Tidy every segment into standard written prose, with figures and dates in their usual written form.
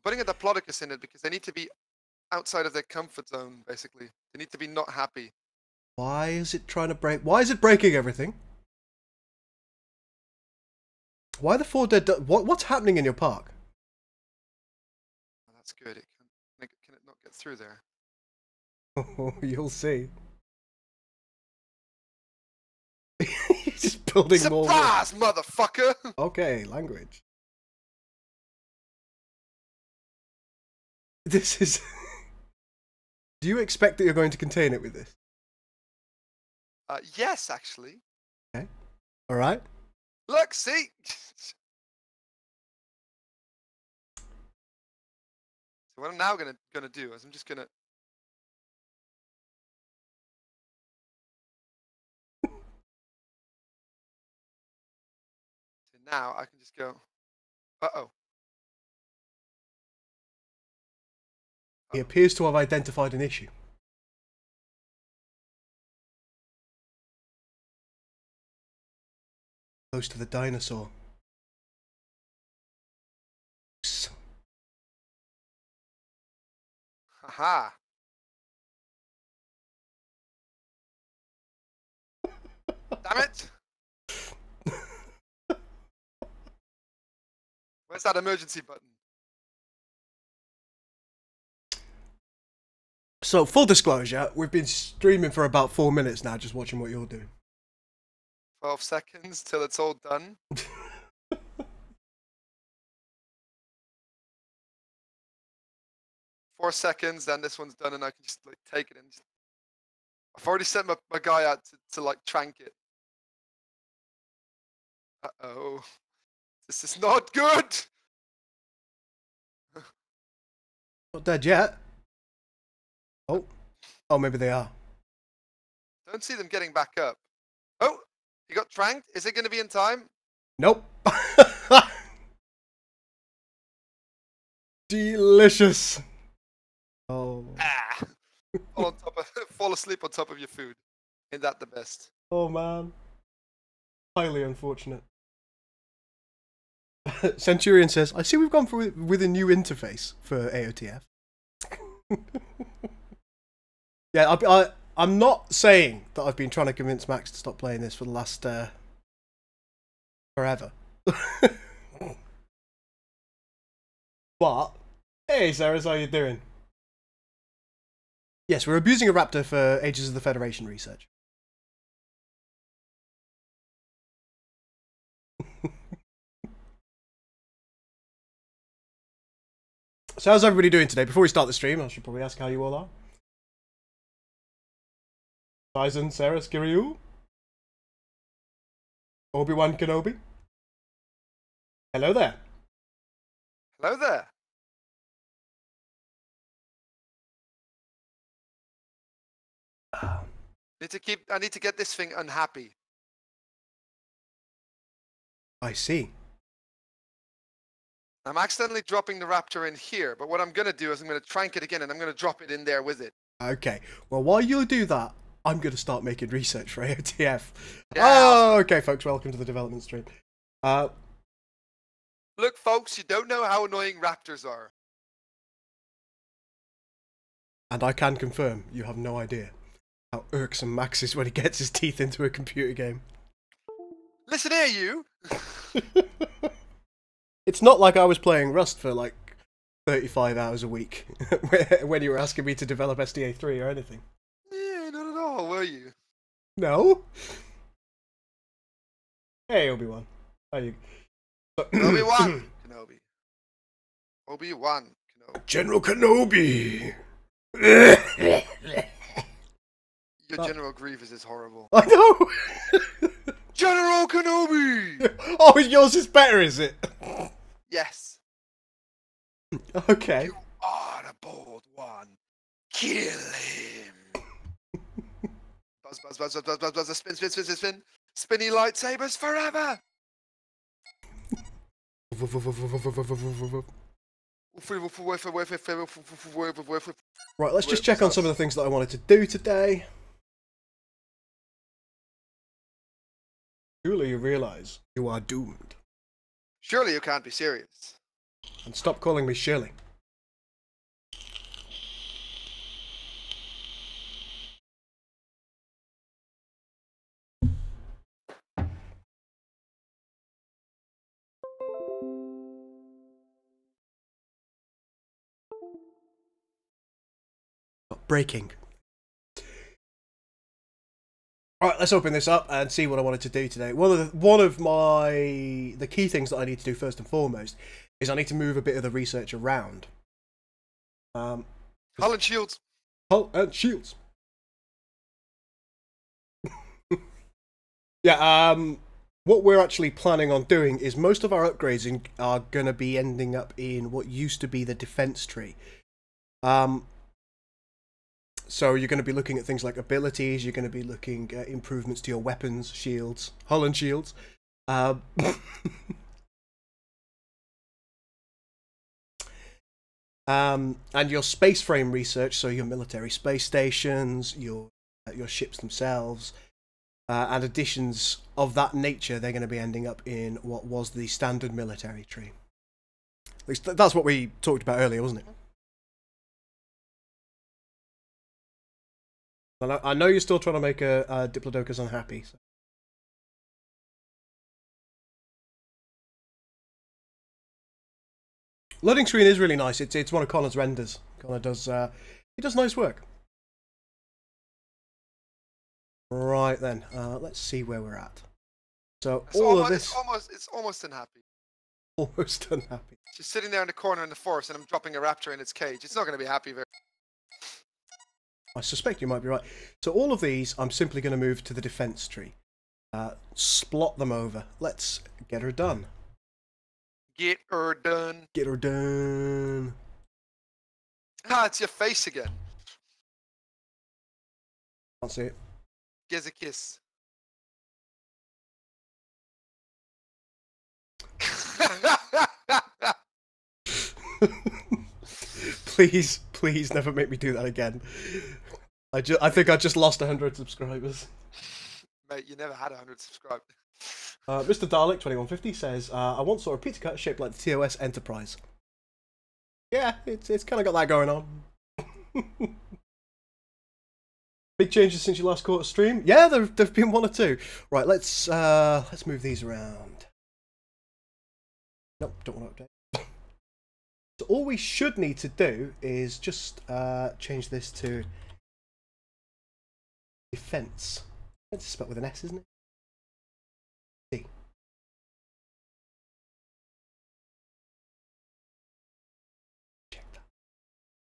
putting a Diplodocus in it because they need to be outside of their comfort zone, basically. They need to be not happy. Why is it trying to break? Why is it breaking everything? Why the 4 dead? What's happening in your park? Oh, that's good. Can it not get through there? Oh, you'll see. He's just building more. Surprise, motherfucker! Okay, language. This is... Do you expect that you're going to contain it with this? Yes, actually. Okay. Alright. Look, see? So what I'm now gonna do is I'm just gonna... So now I can just go... Uh-oh. He appears to have identified an issue. Close to the dinosaur. Haha. Damn it! Where's that emergency button? So, full disclosure, we've been streaming for about 4 minutes now, just watching what you're doing. 12 seconds till it's all done. 4 seconds, then this one's done, and I can just like take it and just... I've already sent my guy out to like trank it. Uh-oh. This is not good! Not dead yet. Oh. Oh, maybe they are. Don't see them getting back up. Oh! He got tranked? Is it going to be in time? Nope. Delicious. Oh. Ah! Fall asleep on top of your food. Ain't that the best? Oh, man. Highly unfortunate. Centurion says, I see we've gone with a new interface for AOTF. Yeah, I'm not saying that I've been trying to convince Max to stop playing this for the last forever. But hey, Sarah, how you doing? Yes, we're abusing a raptor for Ages of the Federation research. So how's everybody doing today? Before we start the stream, I should probably ask how you all are. Tyson, Sarah, Skiryu, Obi-Wan Kenobi. Hello there. Hello there. I need to get this thing unhappy. I see. I'm accidentally dropping the raptor in here, but what I'm going to do is I'm going to trank it again and I'm going to drop it in there with it. Okay. Well, while you do that, I'm going to start making research for AOTF. Yeah, oh, okay, folks. Welcome to the development stream. Look, folks, you don't know how annoying raptors are. And I can confirm, you have no idea how irksome Max is when he gets his teeth into a computer game. Listen here, you! It's not like I was playing Rust for like 35 hours a week when you were asking me to develop SDA3 or anything. Yeah, not at all, were you? No? Hey, Obi-Wan. How are you? Obi-Wan Kenobi. Obi-Wan Kenobi. General Kenobi! Your General Grievous is horrible. I know! General Kenobi! Oh, yours is better, is it? Yes. Okay. You are the bold one. Kill him. Buzz, buzz, buzz, buzz, buzz, buzz, buzz, spin, spin, spin, spin, spin. Spinny lightsabers forever. Right, let's just check on some of the things that I wanted to do today. Surely you realise you are doomed. Surely you can't be serious. And stop calling me Shirley. breaking. Alright, let's open this up and see what I wanted to do today. One of the key things that I need to do first and foremost is I need to move a bit of the research around. Hull and shields. Hull and shields. Yeah, what we're actually planning on doing is most of our upgrades are going to be ending up in what used to be the defense tree. So you're going to be looking at things like abilities, you're going to be looking at improvements to your weapons, shields, hull and shields. And your space frame research, so your military space stations, your ships themselves, and additions of that nature, they're going to be ending up in what was the standard military tree. At least that's what we talked about earlier, wasn't it? I know you're still trying to make a Diplodocus unhappy. So. Loading screen is really nice. It's one of Connor's renders. Connor does he does nice work. Right then, let's see where we're at. So it's almost unhappy. Almost unhappy. Just sitting there in the corner in the forest, and I'm dropping a raptor in its cage. It's not going to be happy very. I suspect you might be right. So all of these, I'm simply going to move to the defense tree. Splot them over. Let's get her done. Get her done. Get her done. Ah, it's your face again. Can't see it. Gives a kiss. Please never make me do that again. I think I just lost 100 subscribers. Mate, you never had 100 subscribers. Mr. Dalek 2150 says, I once saw a pizza cut shaped like the TOS Enterprise. Yeah, it's kind of got that going on. Big changes since you last caught a stream? Yeah, there've been one or two. Right, let's move these around. Nope, don't want to update. So all we should need to do is just change this to defense. Defense is spelled with an S, isn't it? C. Check that.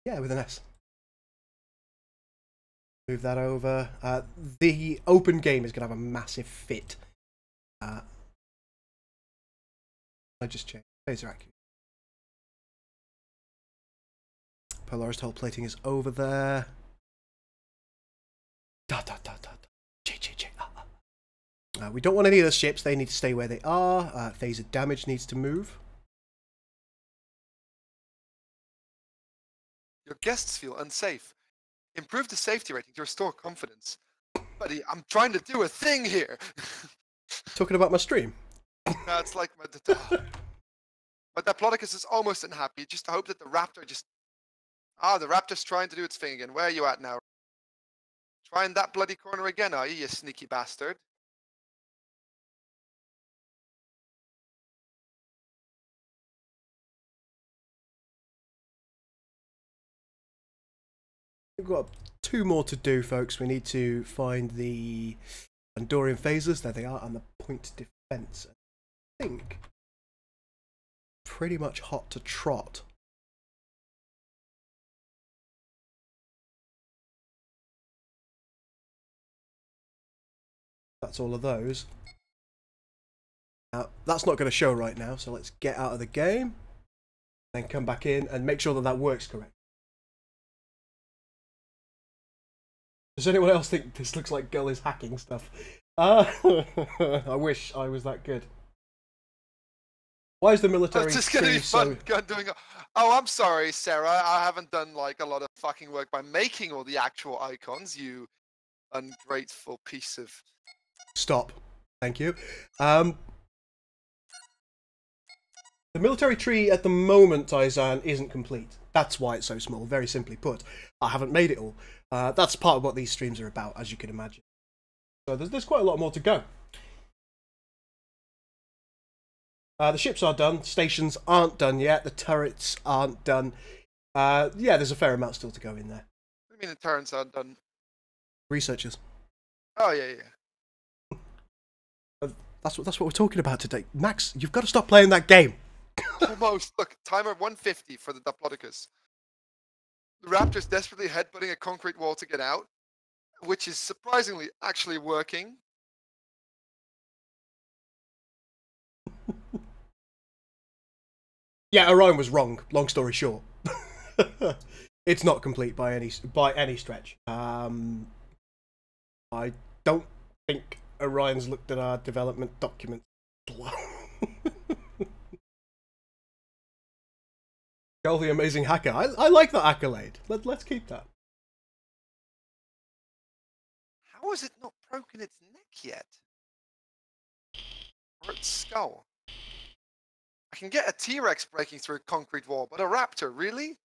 Yeah, with an S. Move that over. The open game is going to have a massive fit. I just checked. Laser accuracy. Polaris hull plating is over there. We don't want any of the ships. They need to stay where they are. Phaser damage needs to move. Your guests feel unsafe. Improve the safety rating to restore confidence. Buddy, I'm trying to do a thing here. Talking about my stream. No, it's like my Diplodocus is almost unhappy. Just hope that the raptor just. The raptor's trying to do its thing again. Where are you at now? Trying that bloody corner again, are you sneaky bastard? We've got 2 more to do, folks. We need to find the Andorian phasers. There they are, and the point defense. I think pretty much hot to trot. That's all of those. Now, that's not going to show right now, so let's get out of the game, then come back in and make sure that that works correct. Does anyone else think this looks like Gull is hacking stuff? I wish I was that good. Why is the military? It's just going to be fun doing. Oh, I'm sorry, Sarah. I haven't done like a lot of fucking work by making all the actual icons. You ungrateful piece of. Stop. Thank you. The military tree at the moment, Taizan, isn't complete. That's why it's so small, very simply put. I haven't made it all. That's part of what these streams are about, as you can imagine. So there's quite a lot more to go. The ships are done. Stations aren't done yet. The turrets aren't done. Yeah, there's a fair amount still to go in there. What do mean the turns are done? Researchers. Oh, yeah. That's what we're talking about today. Max, you've got to stop playing that game. Almost. Look, timer 150 for the Diplodocus. The Raptor's desperately headbutting a concrete wall to get out, which is surprisingly actually working. Yeah, Arran was wrong. Long story short, it's not complete by any stretch. I don't think Orion's looked at our development documents. Gul the amazing hacker. I like that accolade. Let's keep that. How is it not broken its neck yet? Or its skull? I can get a T-Rex breaking through a concrete wall, but a raptor, really?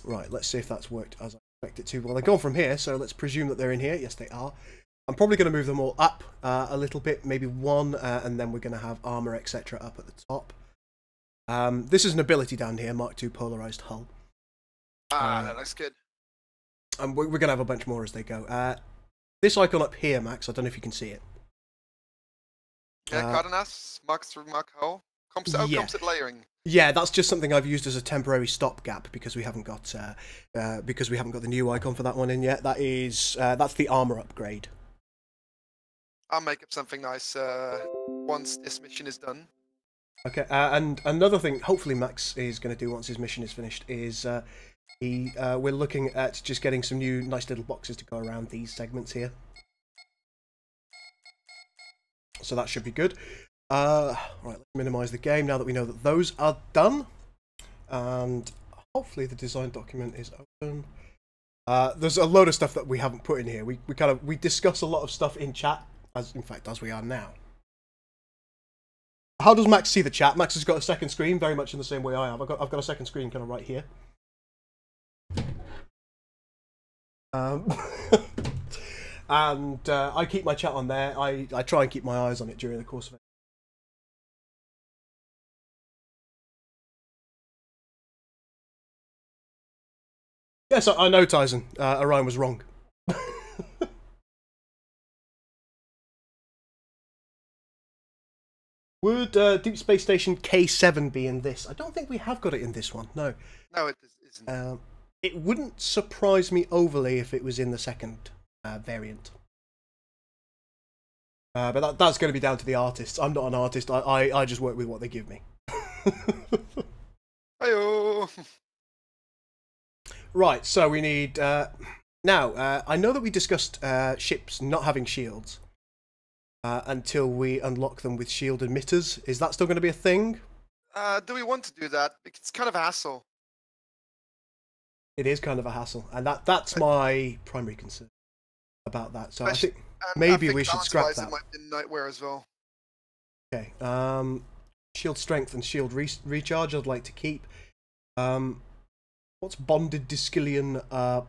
Right, let's see if that's worked as I expect it to. Well, they're gone from here, so let's presume that they're in here. Yes, they are. I'm probably going to move them all up a little bit, maybe one, and then we're going to have armor, etc. up at the top. This is an ability down here, Mark II polarized hull. That looks good. And we're going to have a bunch more as they go. This icon up here, Max, I don't know if you can see it. Yeah, Cardenas, Mark through Mark Hull. Composite layering. Yeah, that's just something I've used as a temporary stopgap because we haven't got the new icon for that one in yet. That's the armor upgrade. I'll make up something nice once this mission is done. Okay, and another thing, hopefully Max is going to do once his mission is finished, is we're looking at just getting some new nice little boxes to go around these segments here. So that should be good. Right, let's minimise the game now that we know that those are done. And hopefully the design document is open. There's a load of stuff that we haven't put in here. We discuss a lot of stuff in chat, as we are now. How does Max see the chat? Max has got a second screen, very much in the same way I have. I've got a second screen kind of right here. And I keep my chat on there. I try and keep my eyes on it during the course of it. Yes, I know, Tyson. Orion was wrong. Would Deep Space Station K7 be in this? I don't think we have got it in this one. No. No, it isn't. It wouldn't surprise me overly if it was in the second variant. But that's going to be down to the artists. I'm not an artist. I just work with what they give me. Hi-oh. Right, so we need... now, I know that we discussed ships not having shields until we unlock them with shield emitters. Is that still going to be a thing? Do we want to do that? It's kind of a hassle. It is kind of a hassle, and that's my primary concern about that. So I think maybe we should scrap that. It might be Nightwear as well. Okay. Shield strength and shield recharge I'd like to keep. What's bonded Discillion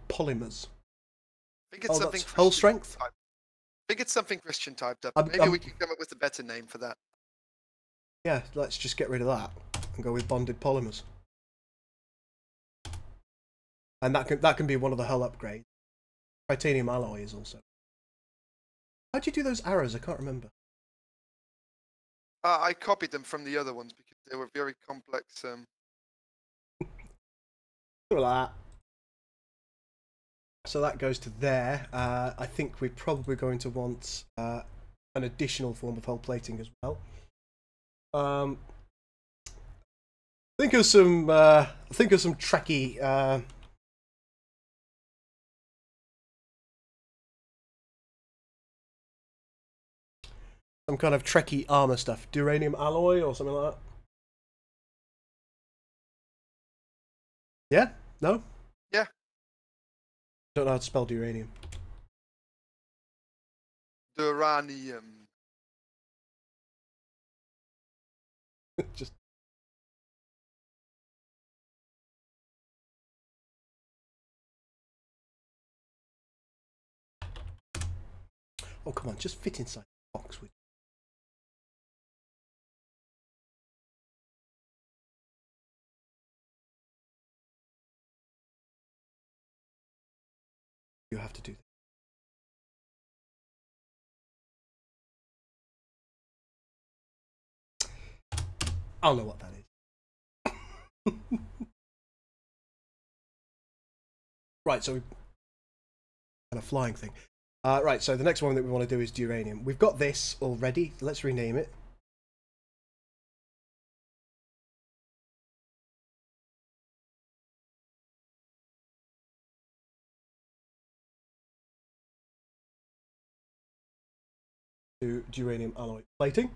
polymers? I think it's something hull strength? I think it's something Christian typed up. Maybe we can come up with a better name for that. Yeah, let's just get rid of that and go with bonded polymers. And that can be one of the hull upgrades. Titanium alloy is also. How'd you do those arrows? I can't remember. I copied them from the other ones because they were very complex. Like that. So that goes to there. I think we're probably going to want an additional form of hull plating as well. Think of some Trekkie. Some kind of Trekkie armor stuff. Duranium alloy or something like that. Yeah? No? Yeah. Don't know how to spell duranium. Duranium. Just. Oh, come on, just fit inside the box with. You have to do that. I'll know what that is. Right, so we kind of flying thing. Right, so the next one that we want to do is Duranium. We've got this already. Let's rename it. To Duranium alloy plating.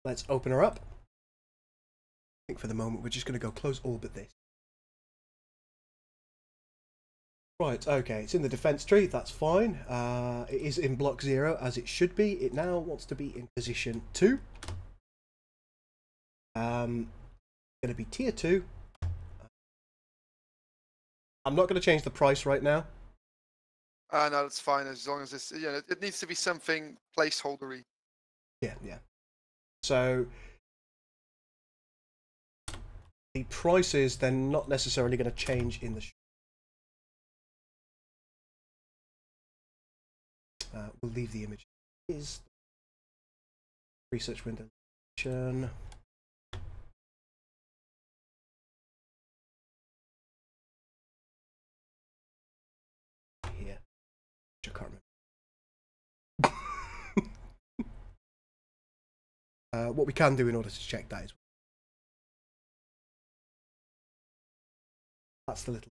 Let's open her up. I think for the moment we're just going to go close all but this. Right, okay, it's in the defense tree, that's fine. It is in block 0 as it should be. It now wants to be in position 2. Going to be tier 2. I'm not going to change the price right now. No, that's fine as long as it's, it needs to be something placeholdery. Yeah. So the prices they're not necessarily going to change in the shop. We'll leave the image. Is research window. Here. Which I can't remember. What we can do in order to check that is that's the little.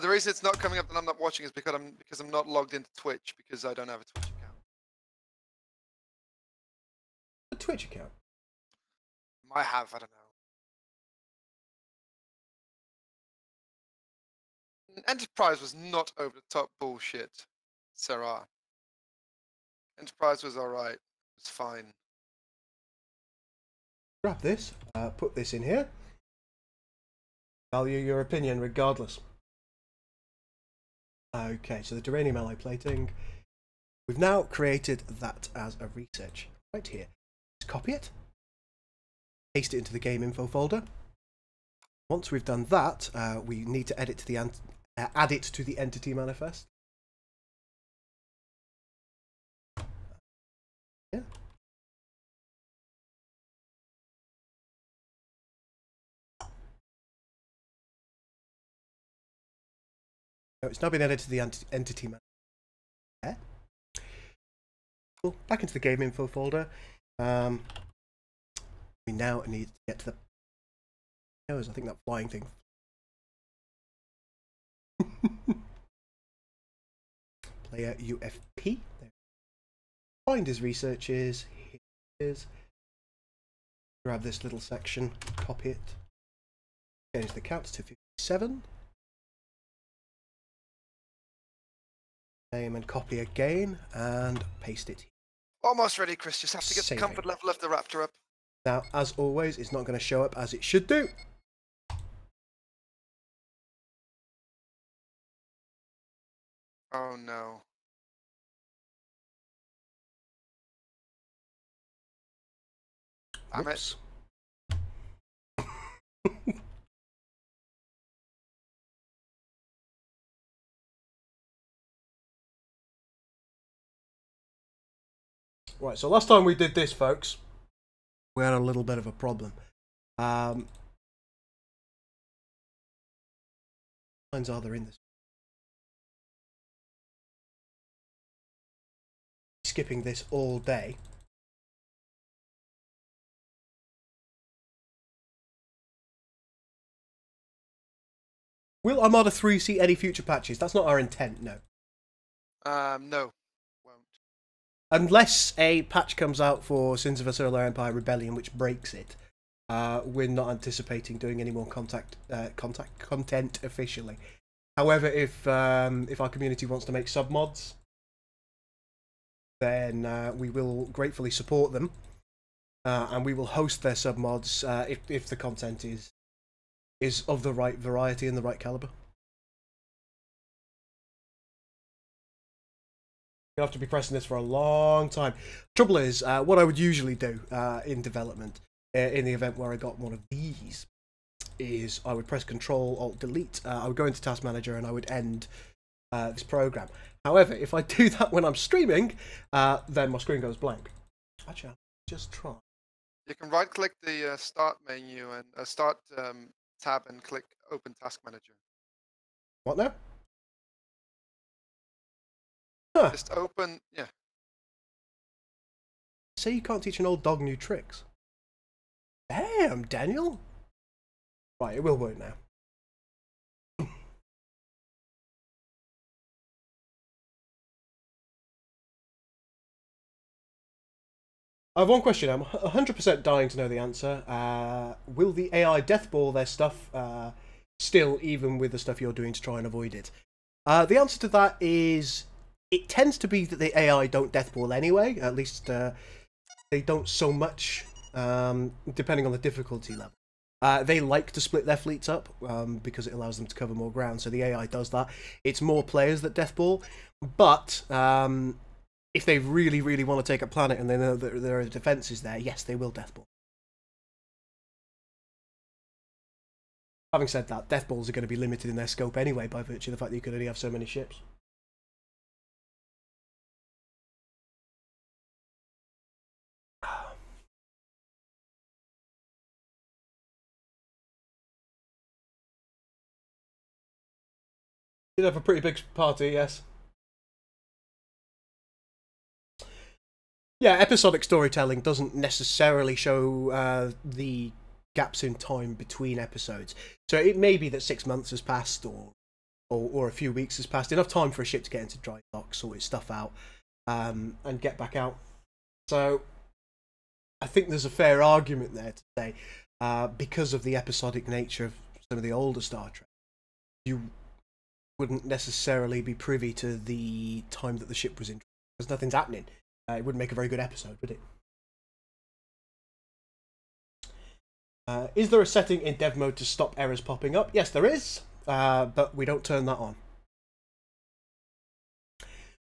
The reason it's not coming up that I'm not watching is because I'm not logged into Twitch because I don't have a Twitch account. A Twitch account? I have, I don't know. Enterprise was not over the top bullshit, Sarah. Enterprise was alright. It's fine. Grab this, put this in here. Value your opinion regardless. Okay, so the Duranium alloy plating. We've now created that as a research right here. Let's copy it. Paste it into the game info folder. Once we've done that, we need to add it to the entity manifest. Yeah. So it's now been added to the entity manifest. Yeah. Cool. Back into the game info folder. We now need to get to the. I think that flying thing. Player UFP. Find his researches. Here it is. Grab this little section, copy it. Change the count to 57. Name and copy again, and paste it. Almost ready, Chris. Just have to get the comfort level of the Raptor up. Now, as always, it's not going to show up as it should do. Oh no. Damn it. Right, so last time we did this, folks, we had a little bit of a problem. Lines are there in this? Skipping this all day. Will Armada 3 see any future patches? That's not our intent, no. No. Unless a patch comes out for Sins of a Solar Empire Rebellion, which breaks it, we're not anticipating doing any more content officially. However, if our community wants to make submods, then we will gratefully support them, and we will host their submods if the content is of the right variety and the right caliber. You'll have to be pressing this for a long time. Trouble is, what I would usually do in development in the event where I got one of these is I would press Control Alt Delete. I would go into Task Manager and I would end this program. However, if I do that when I'm streaming, then my screen goes blank. Actually, I'll just try. You can right-click the Start menu and Start tab and click Open Task Manager. What now? Huh. Just open, yeah. Say you can't teach an old dog new tricks. Damn, Daniel. Right, it will work now. I have one question. I'm 100% dying to know the answer. Will the AI deathball their stuff still, even with the stuff you're doing to try and avoid it? The answer to that is it tends to be that the AI don't deathball anyway. At least they don't so much, depending on the difficulty level. They like to split their fleets up because it allows them to cover more ground. So the AI does that. It's more players that deathball, but if they really, really want to take a planet and they know that there are defences there, yes, they will deathball. Having said that, deathballs are going to be limited in their scope anyway by virtue of the fact that you could only have so many ships. You'd have a pretty big party, yes. Yeah, episodic storytelling doesn't necessarily show the gaps in time between episodes. So it may be that 6 months has passed or a few weeks has passed. Enough time for a ship to get into dry dock, sort its stuff out, and get back out. So I think there's a fair argument there to say, because of the episodic nature of some of the older Star Trek, you wouldn't necessarily be privy to the time that the ship was in, because nothing's happening. It wouldn't make a very good episode, would it? Is there a setting in dev mode to stop errors popping up? Yes, there is, but we don't turn that on.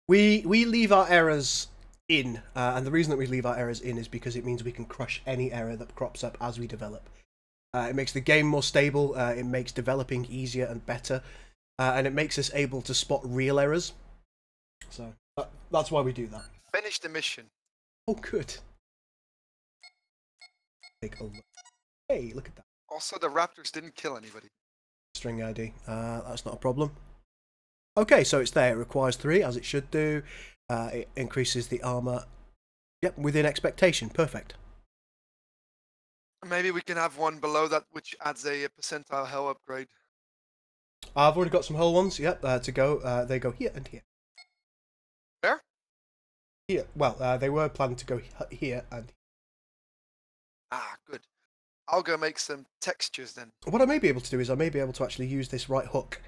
We leave our errors in, and the reason that we leave our errors in is because it means we can crush any error that crops up as we develop. It makes the game more stable, it makes developing easier and better, and it makes us able to spot real errors. So that's why we do that. Finish the mission. Oh, good. Take a look. Hey, look at that. Also, the Raptors didn't kill anybody. String ID. That's not a problem. Okay, so it's there. It requires 3, as it should do. It increases the armour. Yep, within expectation. Perfect. Maybe we can have one below that, which adds a percentile hull upgrade. I've already got some hull ones. Yep, to go. They go here and here. Where? Here. Well, they were planned to go here and. Ah, good. I'll go make some textures then. What I may be able to do is I may be able to actually use this right hook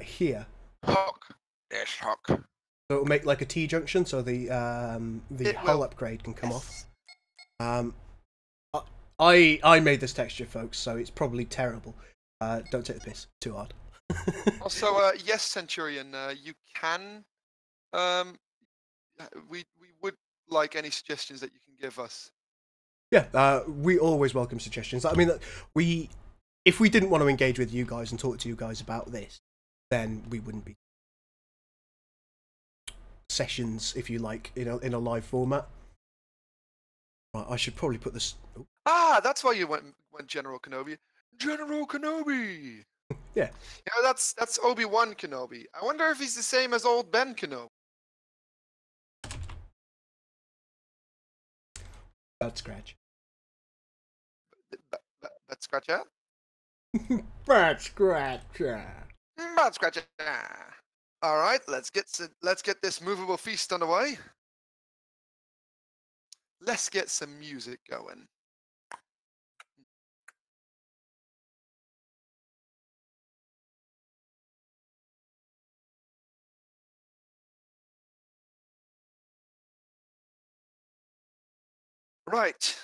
here. Hook. Yes, hook. So it'll make like a T-junction, so the hull upgrade can come off. I made this texture, folks, so it's probably terrible. Don't take the piss too hard. Also, yes, Centurion, you can. We would like any suggestions that you can give us. Yeah, we always welcome suggestions. I mean, if we didn't want to engage with you guys and talk to you guys about this, then we wouldn't be sessions, if you like, in a live format. Right, I should probably put this. Oh. Ah, that's why you went General Kenobi. General Kenobi. Yeah. You know, that's Obi-Wan Kenobi. I wonder if he's the same as old Ben Kenobi. Bad scratch. Bad scratch out? Bad scratch. Bad scratch. All right, let's get this movable feast underway. Let's get some music going. Right.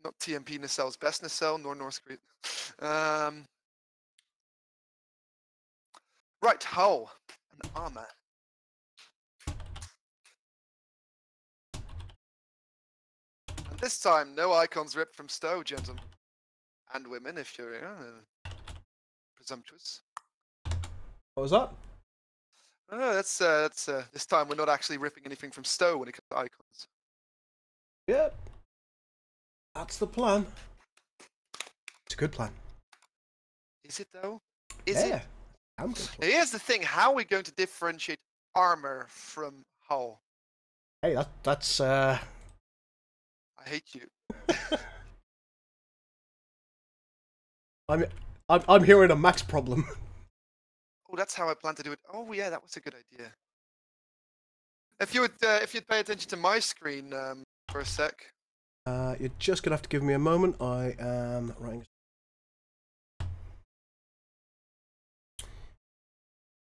Not TMP nacelles best nacelle, nor North Korea. Right, hull and armor. And this time, no icons ripped from Stowe, gentlemen. And women, if you're presumptuous. What was that? Oh, that's this time we're not actually ripping anything from Stowe when it comes to icons. Yep. That's the plan. It's a good plan. Is it though? Is it? I'm good. Here's the thing: how are we going to differentiate armor from hull? Hey, that's. I hate you. I'm hearing a Max problem. Oh, that's how I plan to do it. Oh yeah, that was a good idea. If you'd pay attention to my screen for a sec. You're just gonna have to give me a moment. I am writing.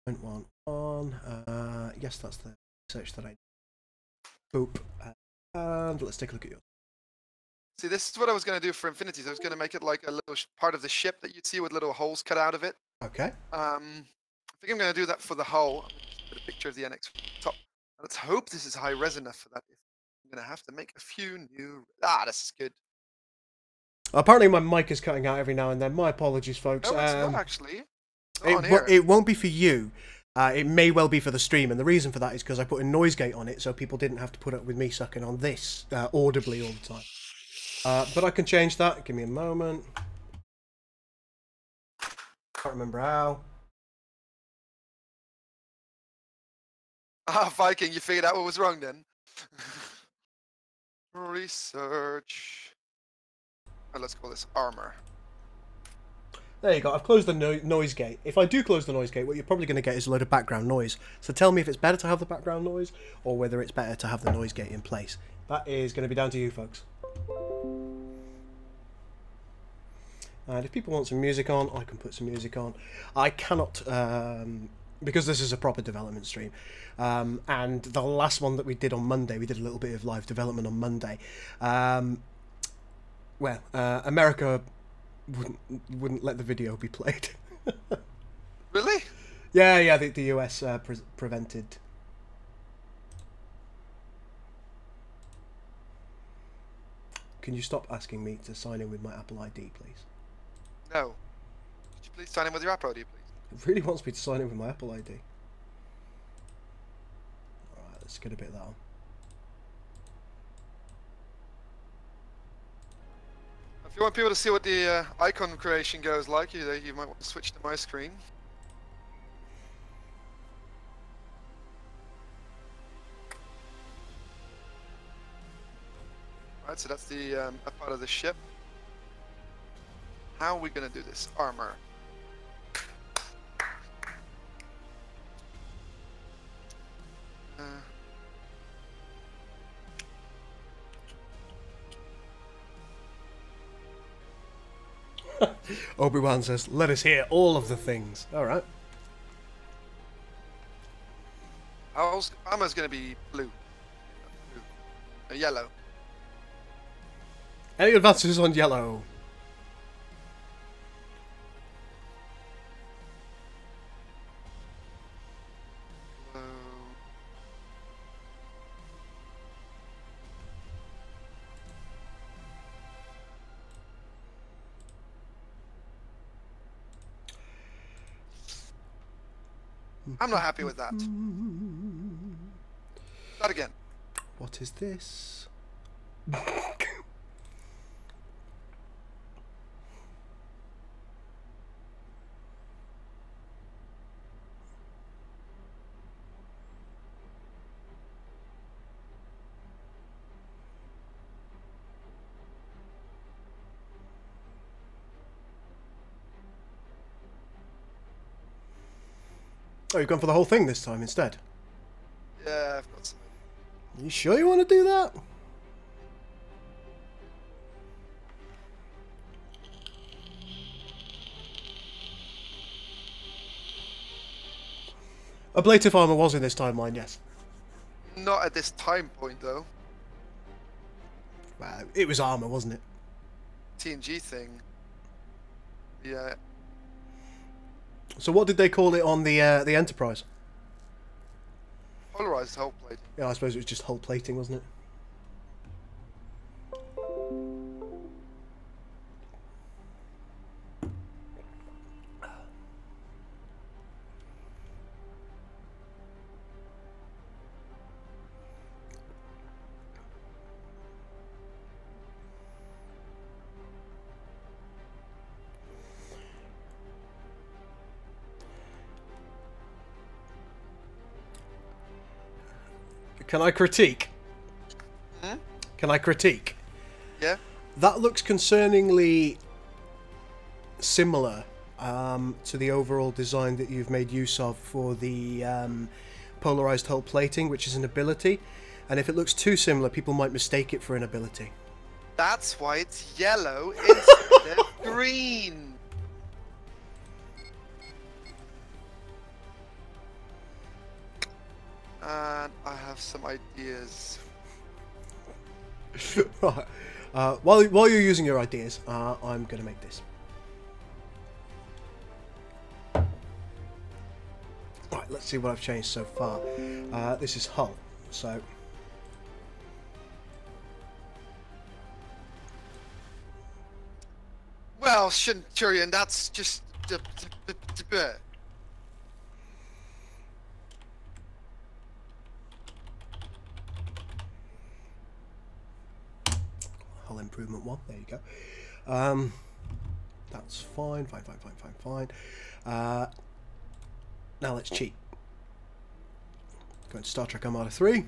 Point 1 yes, that's the search that I. Boop. And let's take a look at yours. See, this is what I was going to do for Infinities. I was going to make it like a little part of the ship that you'd see with little holes cut out of it. Okay. I think I'm going to do that for the hull. I'm going to put a picture of the NX top. Let's hope this is high res enough for that. I'm going to have to make a few new... this is good. Apparently my mic is cutting out every now and then. My apologies, folks. No, it's not actually. It won't be for you. It may well be for the stream, and the reason for that is because I put a noise gate on it, so people didn't have to put up with me sucking on this audibly all the time. But I can change that. Give me a moment. Can't remember how. Viking, you figured out what was wrong then? Research. Let's call this armor. There you go. I've closed the noise gate. If I do close the noise gate, what you're probably going to get is a load of background noise. So tell me if it's better to have the background noise or whether it's better to have the noise gate in place. That is going to be down to you, folks. And if people want some music on, I can put some music on. I cannot, because this is a proper development stream. And the last one that we did on Monday, we did a little bit of live development on Monday. America wouldn't let the video be played. Really? Yeah, the US prevented. Can you stop asking me to sign in with my Apple ID, please? No. Could you please sign in with your Apple ID, please? It really wants me to sign in with my Apple ID. Alright, let's get a bit of that on. If you want people to see what the icon creation goes like, you might want to switch to my screen. Alright, so that's the a part of the ship. How are we going to do this? Armor. Obi-Wan says, let us hear all of the things. Alright. Armor's going to be blue. Yellow. Any advances on yellow? I'm not happy with that. Start again. What is this? Oh, you've gone for the whole thing this time instead? Yeah, I've got some. You sure you want to do that? Ablative armor was in this timeline, yes. Not at this time point, though. Well, it was armor, wasn't it? TNG thing. Yeah. So what did they call it on the Enterprise? Polarized hull plating. Yeah, I suppose it was just hull plating, wasn't it? Can I critique? Hmm? Can I critique? Yeah. That looks concerningly similar to the overall design that you've made use of for the polarized hull plating, which is an ability. And if it looks too similar, people might mistake it for an ability. That's why it's yellow instead of green. And I have some ideas. Right. While you're using your ideas, I'm going to make this. Right, let's see what I've changed so far. This is hull, so... Well, Centurion, that's just... Hull improvement 1, there you go. That's fine. Now let's cheat. Go into Star Trek Armada 3.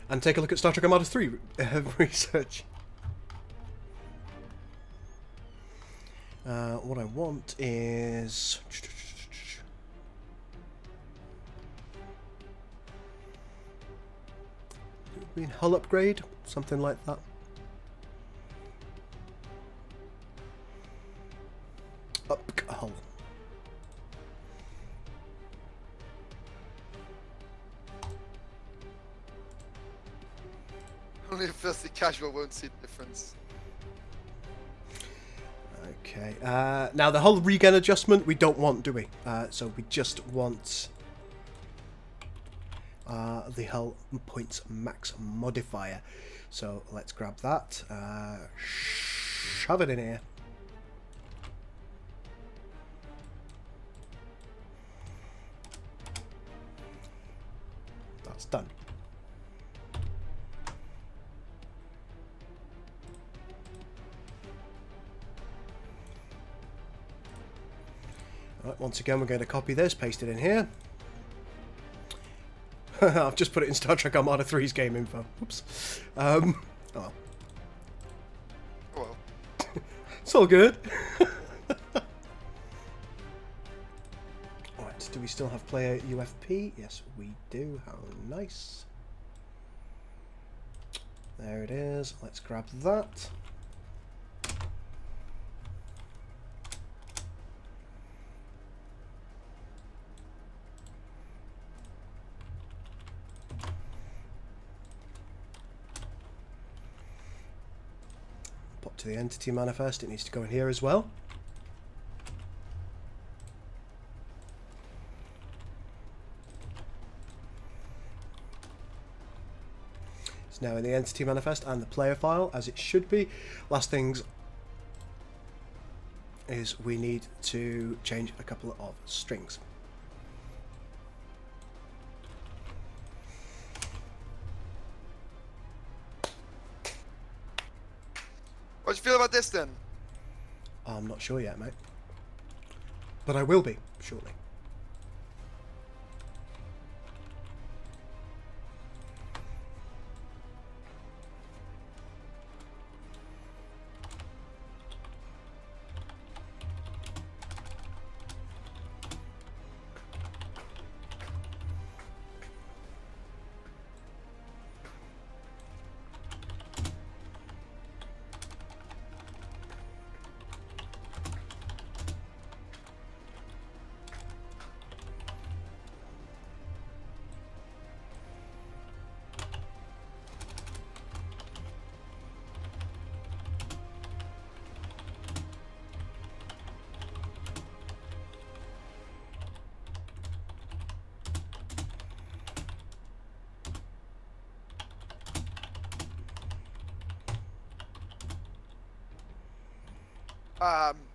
And take a look at Star Trek Armada 3 research. What I want is... hull upgrade, something like that. Up hull. Only a filthy casual won't see the difference. Okay, now the hull regen adjustment we don't want, do we? So we just want the hull points max modifier. So let's grab that, shove it in here. That's done. Right, once again we're going to copy this, paste it in here. I've just put it in Star Trek Armada 3's game info. Oops. Oh well. Well. It's all good. Right, do we still have player UFP? Yes, we do. How nice. There it is. Let's grab that. To the entity manifest, it needs to go in here as well. It's now in the entity manifest and the player file as it should be. Last things is we need to change a couple of strings. What do you feel about this then? I'm not sure yet, mate. But I will be shortly.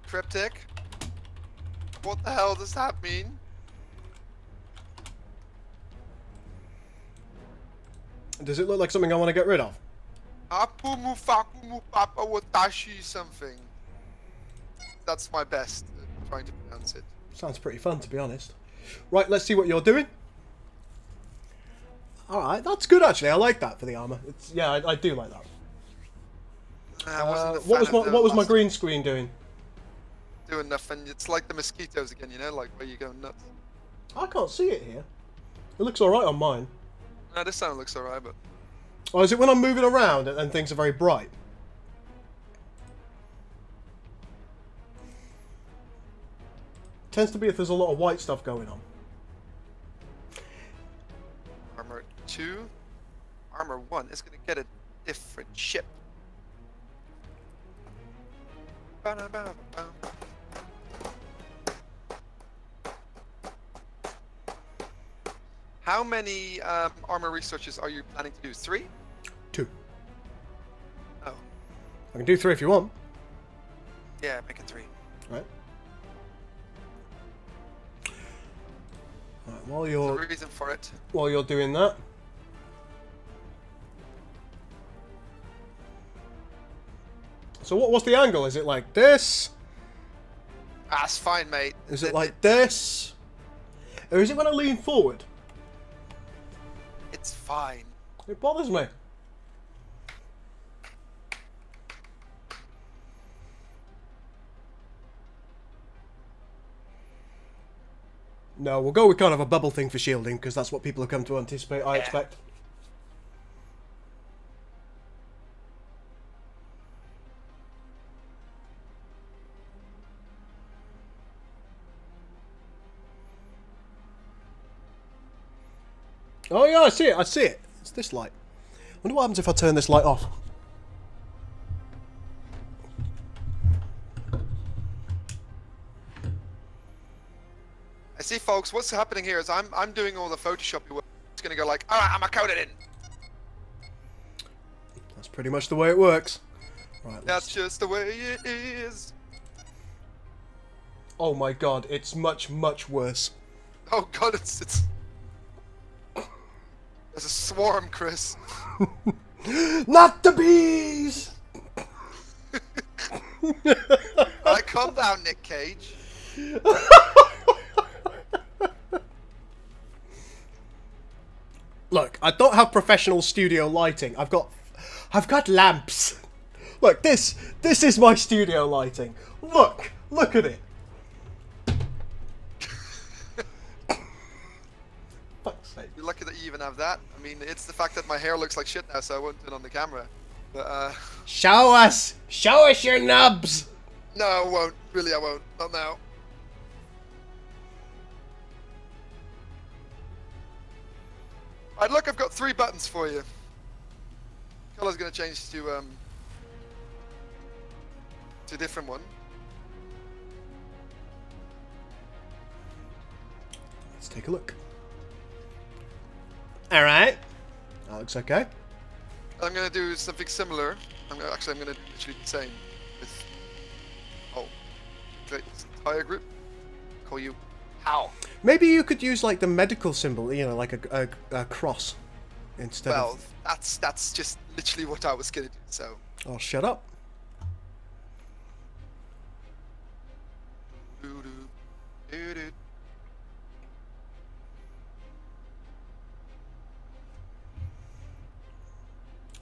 Cryptic? What the hell does that mean? Does it look like something I want to get rid of? Apumu fakumu papa watashi something. That's my best at trying to pronounce it. Sounds pretty fun, to be honest. Right, let's see what you're doing. Alright, that's good actually. I like that for the armour. It's, yeah, I do like that. What was my green screen doing? Doing nothing. It's like the mosquitoes again, you know, like where you go nuts. I can't see it here. It looks alright on mine. No, this sound looks alright, but... Oh, is it when I'm moving around and things are very bright? Tends to be if there's a lot of white stuff going on. Armour 2. Armour 1 is going to get a different ship. How many armor researches are you planning to do? 3? 2. Oh. I can do 3 if you want. Yeah, make it 3. Right. Right, while you're... There's a reason for it. While you're doing that... So what's the angle? Is it like this? That's fine, mate. Is it like this? Or is it when I lean forward? It's fine. It bothers me. No, we'll go with kind of a bubble thing for shielding, because that's what people have come to anticipate, I expect. Oh yeah, I see it, I see it. It's this light. I wonder what happens if I turn this light off. I see, folks, what's happening here is I'm doing all the Photoshop work. It's going to go like, alright, I'm going to code it in. That's pretty much the way it works. Right, that's just the way it is. Oh my god, it's much, much worse. Oh god, it's... There's a swarm, Chris. Not the bees! Alright, calm down, Nick Cage. Look, I don't have professional studio lighting. I've got lamps. Look, this is my studio lighting. Look at it. Fuck's sake. You're lucky that you even have that. I mean, it's the fact that my hair looks like shit now, so I won't do it on the camera. But, Show us your nubs! No, I won't. Really, I won't. Not now. Alright, look, I've got 3 buttons for you. Color's gonna change to a different one. Let's take a look. Alright. That looks okay. I'm gonna do something similar. I'm gonna literally do the same with the entire group. Call you How? Maybe you could use like the medical symbol, you know, like a cross instead of... Well, that's just literally what I was gonna do, so... Oh, shut up.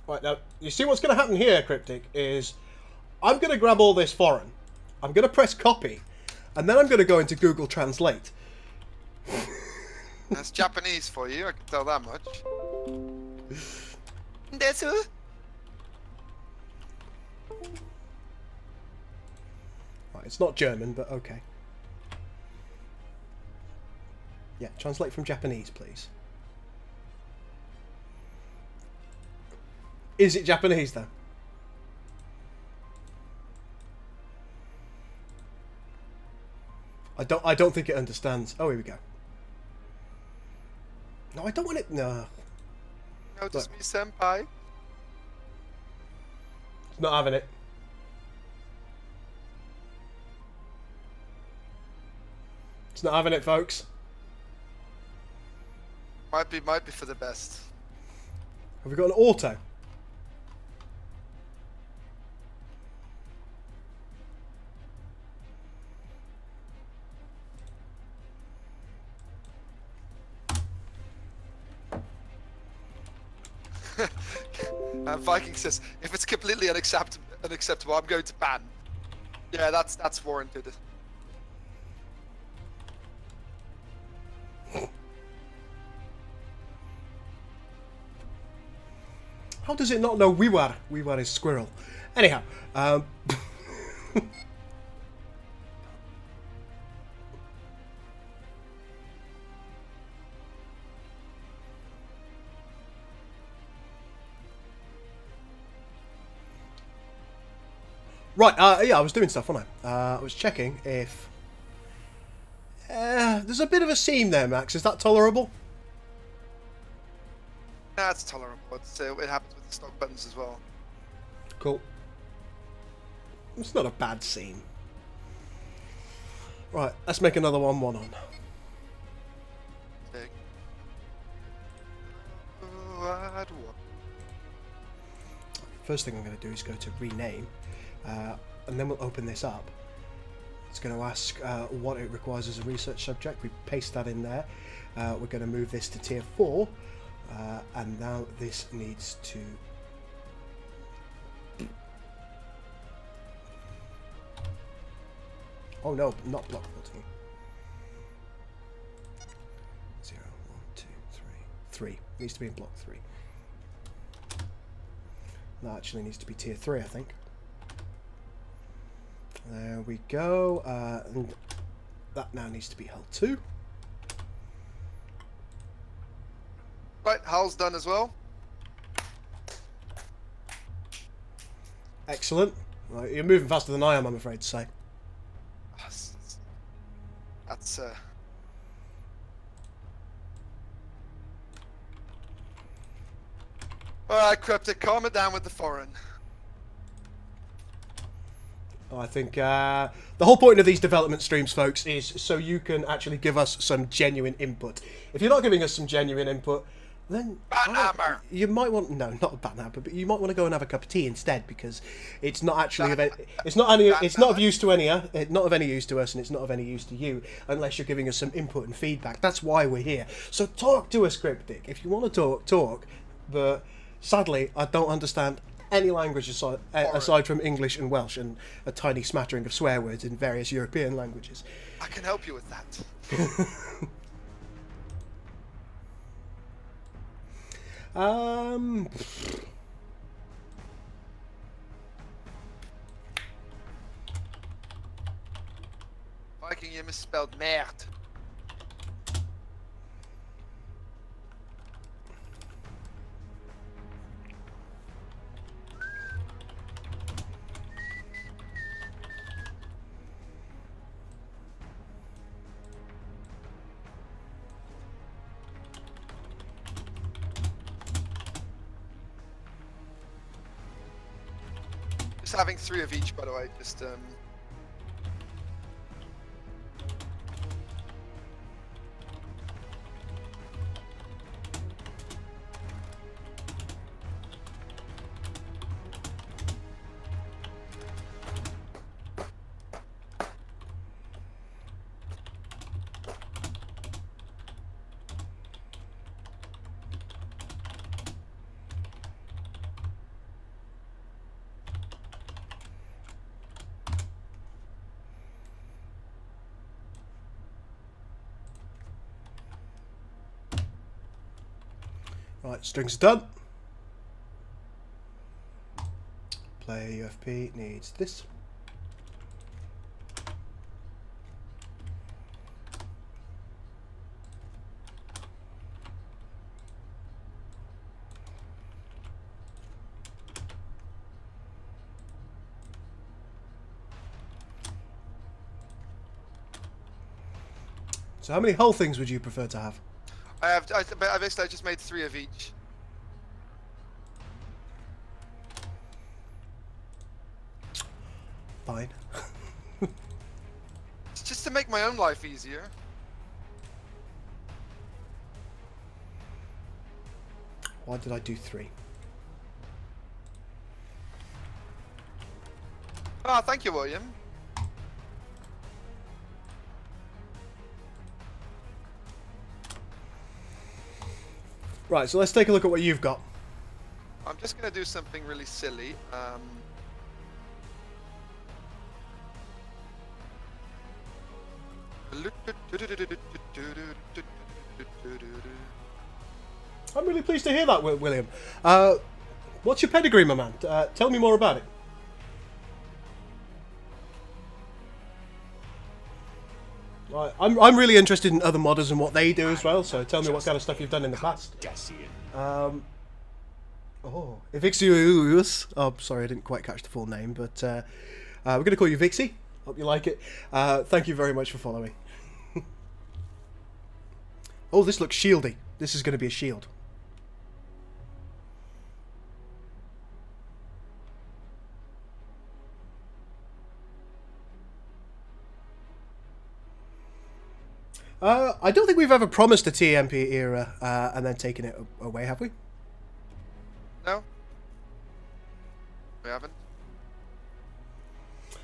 Right, now, you see what's going to happen here, Cryptic, is I'm going to grab all this foreign, I'm going to press copy, and then I'm going to go into Google Translate. That's Japanese for you, I can tell that much. Desu? Right, it's not German, but okay. Yeah, translate from Japanese, please. Is it Japanese though? I don't think it understands. Oh, here we go. No, I don't want it. No. Notice me, senpai. It's not having it. It's not having it, folks. Might be for the best. Have we got an auto? Viking says, if it's completely unacceptable, I'm going to ban. Yeah, that's warranted. How does it not know Weyoun? Weyoun is squirrel. Anyhow, right, yeah, I was doing stuff, wasn't I? I was checking if... there's a bit of a seam there, Max. Is that tolerable? That's tolerable. It happens with the stock buttons as well. Cool. It's not a bad seam. Right, let's make another 1-1 on. First thing I'm going to do is go to rename, and then we'll open this up. It's going to ask what it requires as a research subject. We paste that in there. We're going to move this to tier 4, and now this needs to... Oh no, not block 14. 0, 1, 2, 3. 3. Needs to be in block 3. That actually needs to be tier 3, I think. There we go. And that now needs to be hull 2. Right, hull's done as well. Excellent. Right, you're moving faster than I am, I'm afraid to say. That's Alright, Cryptic, calm it down with the foreign. I think the whole point of these development streams, folks, is so you can actually give us some genuine input. If you're not giving us some genuine input, then you might want not a Batman, but you might want to go and have a cup of tea instead, because it's not actually it's not of use to not of any use to us, and it's not of any use to you unless you're giving us some input and feedback. That's why we're here. So talk to us, Cryptic. If you want to talk, but sadly I don't understand any language aside from English and Welsh and a tiny smattering of swear words in various European languages. I can help you with that. Viking, you misspelled merde. Having 3 of each, by the way, just Right, strings are done. Player UFP needs this. So how many hull things would you prefer to have? I basically just made 3 of each. Fine. It's just to make my own life easier. Why did I do 3? Ah, thank you, William. Right, so let's take a look at what you've got. I'm just gonna do something really silly. I'm really pleased to hear that, William. What's your pedigree, my man? Tell me more about it. I'm really interested in other modders and what they do as well, so tell me what kind of stuff you've done in the past. Oh, Vixius. Oh, sorry, I didn't quite catch the full name, but we're going to call you Vixie. Hope you like it. Thank you very much for following. Oh, this looks shieldy. This is going to be a shield. I don't think we've ever promised a TMP era and then taken it away, have we? No. We haven't.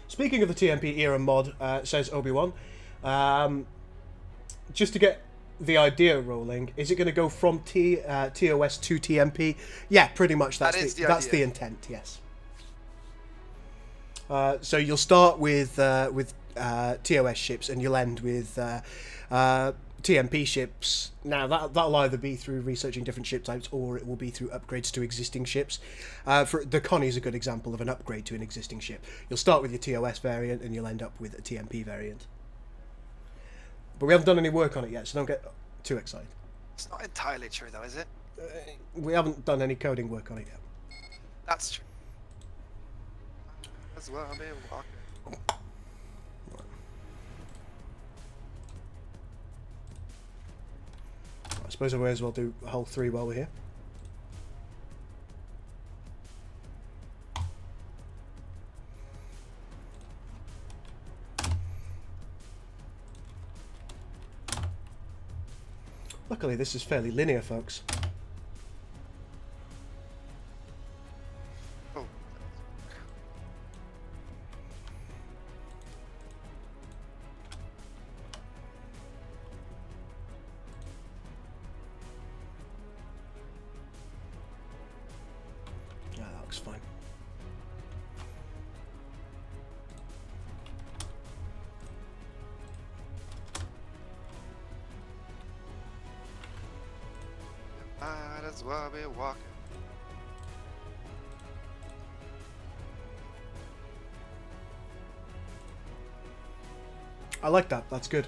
Speaking of the TMP era mod, says Obi-Wan, just to get the idea rolling, is it going to go from TOS to TMP? Yeah, pretty much. That's the intent. Yes. So you'll start with TOS ships and you'll end with TMP ships. Now that'll either be through researching different ship types or it will be through upgrades to existing ships. For the Connie is a good example of an upgrade to an existing ship. You'll start with your TOS variant and you'll end up with a TMP variant. But we haven't done any work on it yet, so don't get too excited. It's not entirely true though, is it? We haven't done any coding work on it yet. That's true. As well, I mean, okay. I suppose I may as well do hull 3 while we're here. Luckily this is fairly linear, folks. Oh. Yeah, that looks fine. Might as well be walking. I like that. That's good.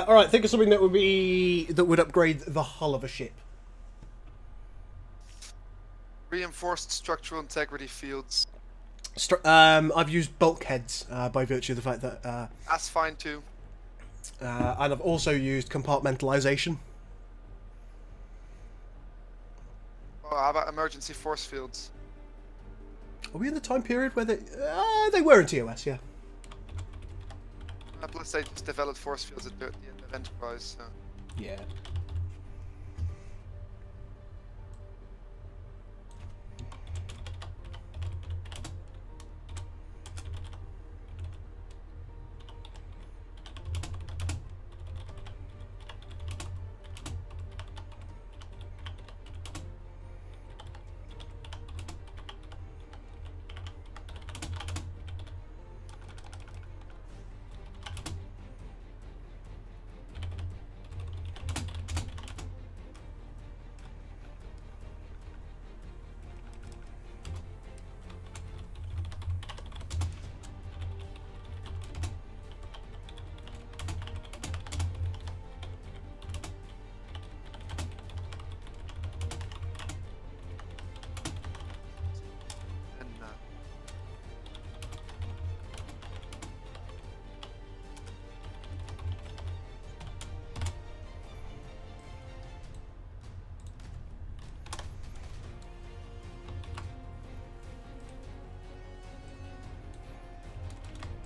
All right. Think of something that would upgrade the hull of a ship. Reinforced structural integrity fields. I've used bulkheads by virtue of the fact that. That's fine too. And I've also used compartmentalization. Oh, how about emergency force fields? Are we in the time period where they were in TOS? Yeah. Plus, they just developed force fields at the end of Enterprise. So. Yeah.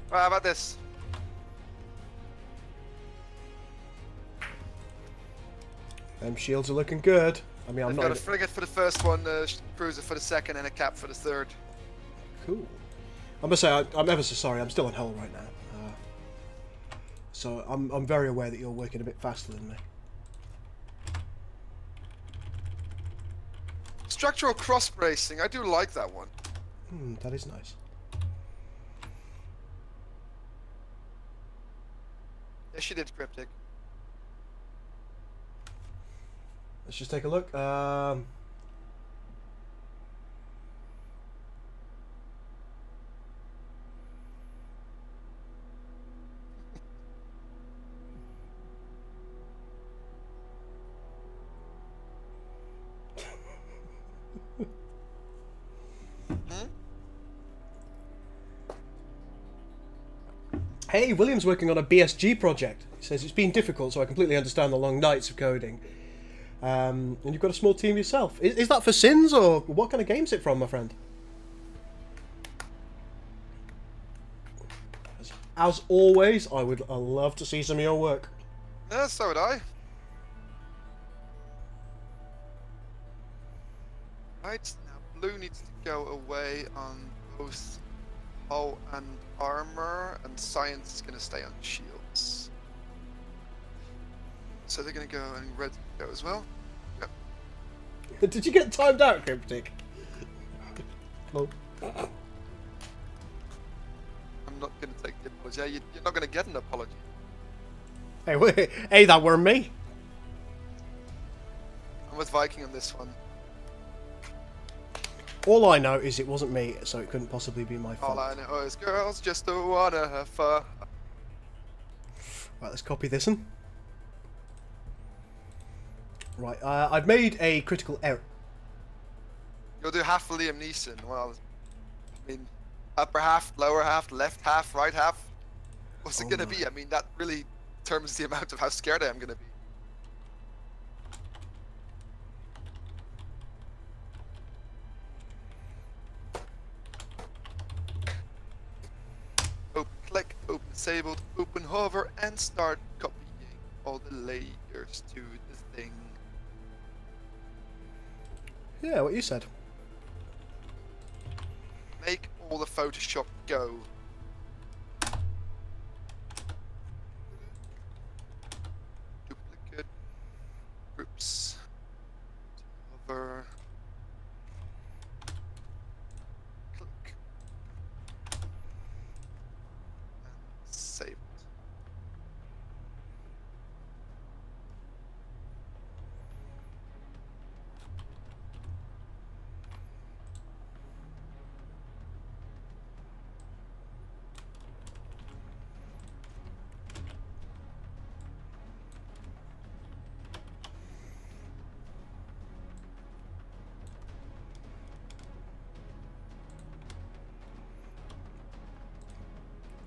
Well, how about this? Them shields are looking good. I mean, I'm I've not got a even... frigate for the first one, a cruiser for the second, and a cap for the third. Cool. I must say, I'm ever so sorry. I'm still on hull right now. So I'm very aware that you're working a bit faster than me. Structural cross bracing. I do like that one. That is nice. Yeah, she did cryptic. Let's just take a look. Hey, William's working on a BSG project. He says it's been difficult, so I completely understand the long nights of coding. And you've got a small team yourself. Is that for Sins, or what kind of game's it from, my friend? As always, I love to see some of your work. Yeah, so would I. Right, now blue needs to go away on both hull and armor, and science is going to stay on shields. So they're going to go, and red go as well. Yep. Did you get timed out, Cryptic? No. I'm not going to take the apology. Yeah, you're not going to get an apology. Hey, wait, hey, that were me. I'm with Viking on this one. All I know is it wasn't me, so it couldn't possibly be my fault. All I know is girls just don't wanna have fun. Right, let's copy this one. Right, I've made a critical error. You'll do half for Liam Neeson. Well, I mean, upper half, lower half, left half, right half. What's it gonna be? I mean, that really determines the amount of how scared I am gonna be. Open click, open disabled, open hover, and start copying all the layers to the thing. Yeah, what you said. Make all the Photoshop go. Duplicate groups. Hover. Click. And save it.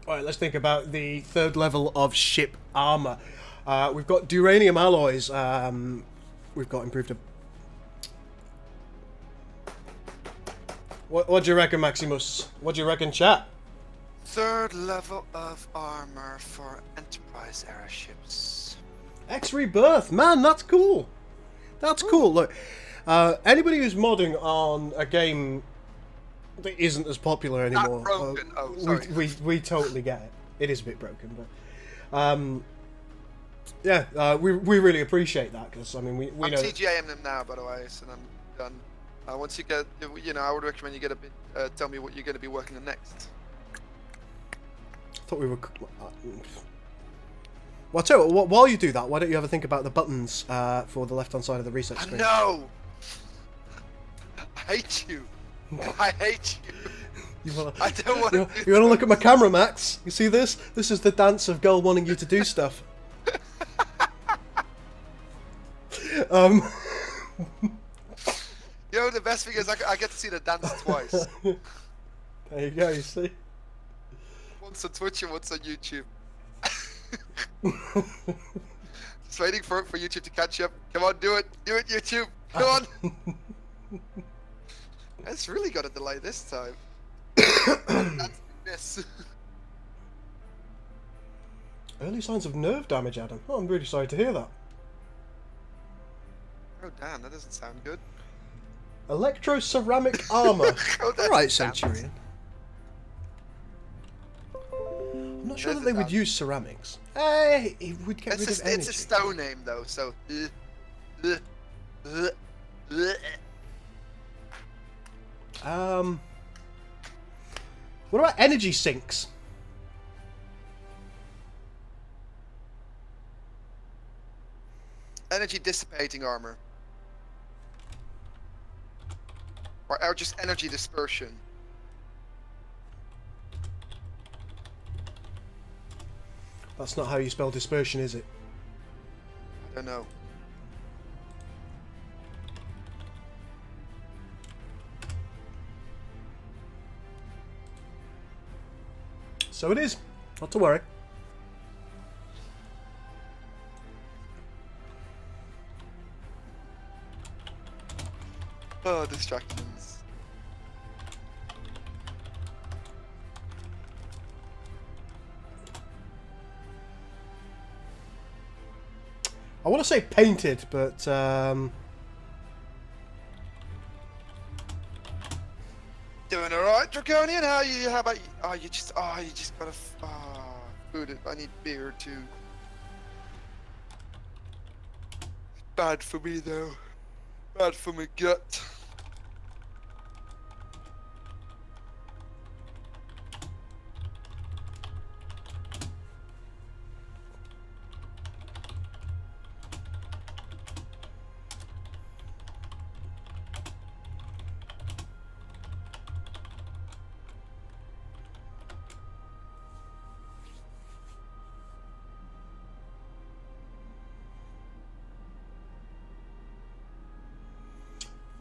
Alright, let's think about the third level of ship armour. We've got duranium alloys. We've got improved... What do you reckon, Maximus? What do you reckon, chat? Third level of armor for Enterprise era ships. X-Rebirth! Man, that's cool! That's cool. Look, anybody who's modding on a game that isn't as popular anymore, broken. Oh, sorry. we totally get it. It is a bit broken, but yeah, we really appreciate that, because I mean we I'm know. TGAing them now, by the way, so I'm done. Once you get, you know, I would recommend you get a bit. Tell me what you're going to be working on next. I thought we were. Well, I'll tell you what, while you do that, why don't you ever think about the buttons for the left-hand side of the reset screen? No! I hate you. I hate you. I don't want to. You want to look at my camera, Max? You see this? This is the dance of Gul wanting you to do stuff. You know, the best thing is I get to see the dance twice. There you go, you see? Once on Twitch and once on YouTube. Just waiting for YouTube to catch up. Come on, do it. Do it, YouTube. Come on. It's really got a delay this time. That's a miss. Early signs of nerve damage, Adam. Oh, I'm really sorry to hear that. Oh Oh damn, that doesn't sound good. Electro-ceramic armour. Oh, that's Alright, a Centurion. I'm not sure that they would use ceramics. Hey, it would get rid of energy. It's a stone name though, so. What about energy sinks? Energy dissipating armor. Or just energy dispersion. That's not how you spell dispersion, is it? I don't know. So it is. Not to worry. Oh, distractions. I want to say painted, but Doing alright, Draconian? How about you? Oh, you just gotta food it. I need beer too. Bad for me though. Bad for my gut.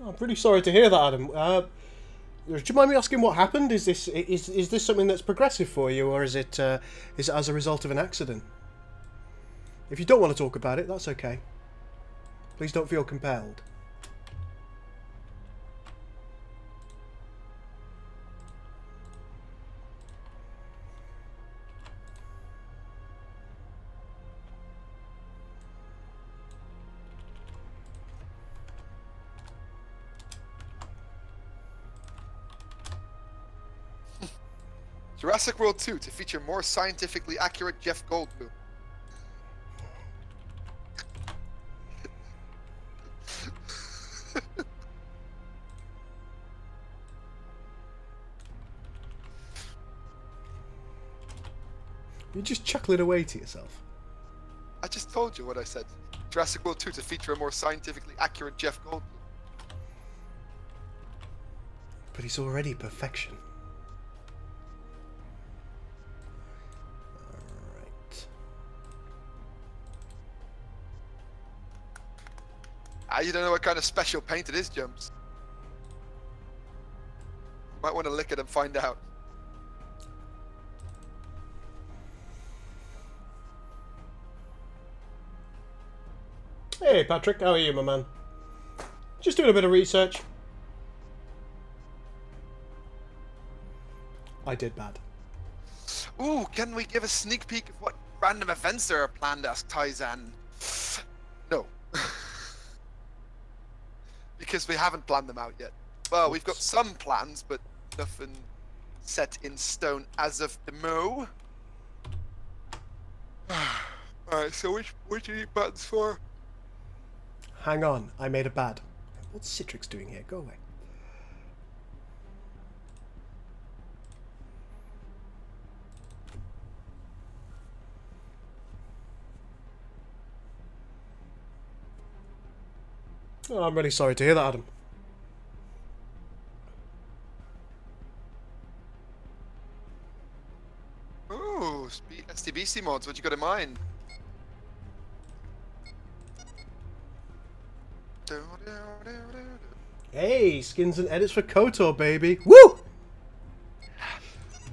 I'm pretty sorry to hear that, Adam. Do you mind me asking what happened? Is this something that's progressive for you, or is it as a result of an accident? If you don't want to talk about it, that's okay. Please don't feel compelled. Jurassic World 2 to feature more scientifically accurate Jeff Goldblum. You're just chuckling away to yourself. I just told you what I said. Jurassic World 2 to feature a more scientifically accurate Jeff Goldblum. But he's already perfection. You don't know what kind of special paint it is, Jumps. Might want to lick it and find out. Hey Patrick, how are you, my man? Just doing a bit of research. I did bad. Ooh, can we give a sneak peek of what random events there are planned, asked Taizan. No. Because we haven't planned them out yet. Well, we've got some plans, but nothing set in stone as of the mo. Alright, so which do you need buttons for? Hang on, I made a bad. What's Citrix doing here? Go away. Oh, I'm really sorry to hear that, Adam. Ooh, STBC mods, what you got in mind? Hey, skins and edits for KOTOR, baby. Woo!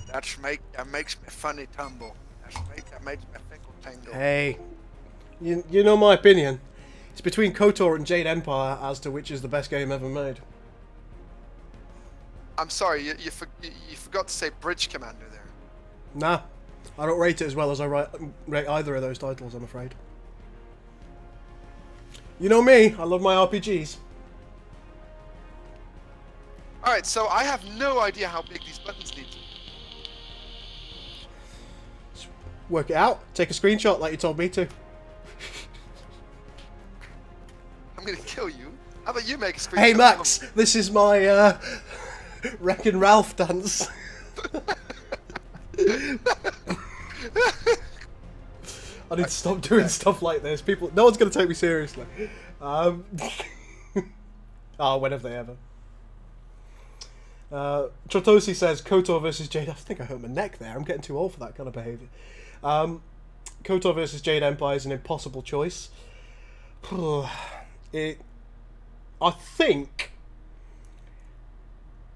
That makes me funny tumble. That makes me fickle tangle. Hey, you know my opinion. It's between KOTOR and Jade Empire as to which is the best game ever made. I'm sorry, you forgot to say Bridge Commander there. Nah, I don't rate it as well as I rate either of those titles, I'm afraid. You know me, I love my RPGs. Alright, so I have no idea how big these buttons need to be. Work it out. Take a screenshot like you told me to. I'm gonna kill you. How about you make a screenshot? Hey Max, this is my Wreckin' Ralph dance. I need to stop doing stuff like this. People, no one's gonna take me seriously. Oh, when have they ever? Trotosi says KOTOR versus Jade. I think I hurt my neck there. I'm getting too old for that kind of behaviour. KOTOR versus Jade Empire is an impossible choice. I think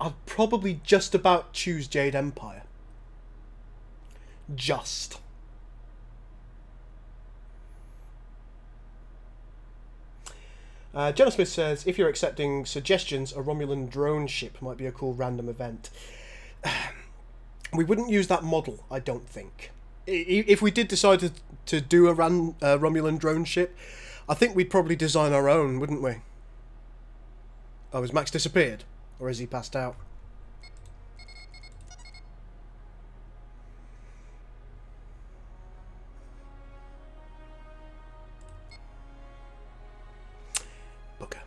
I'd probably just about choose Jade Empire. Just. Jenna Smith says, if you're accepting suggestions, a Romulan drone ship might be a cool random event. We wouldn't use that model, I don't think. If we did decide to do a Romulan drone ship, I think we'd probably design our own, wouldn't we? Oh, has Max disappeared? Or has he passed out? Booker.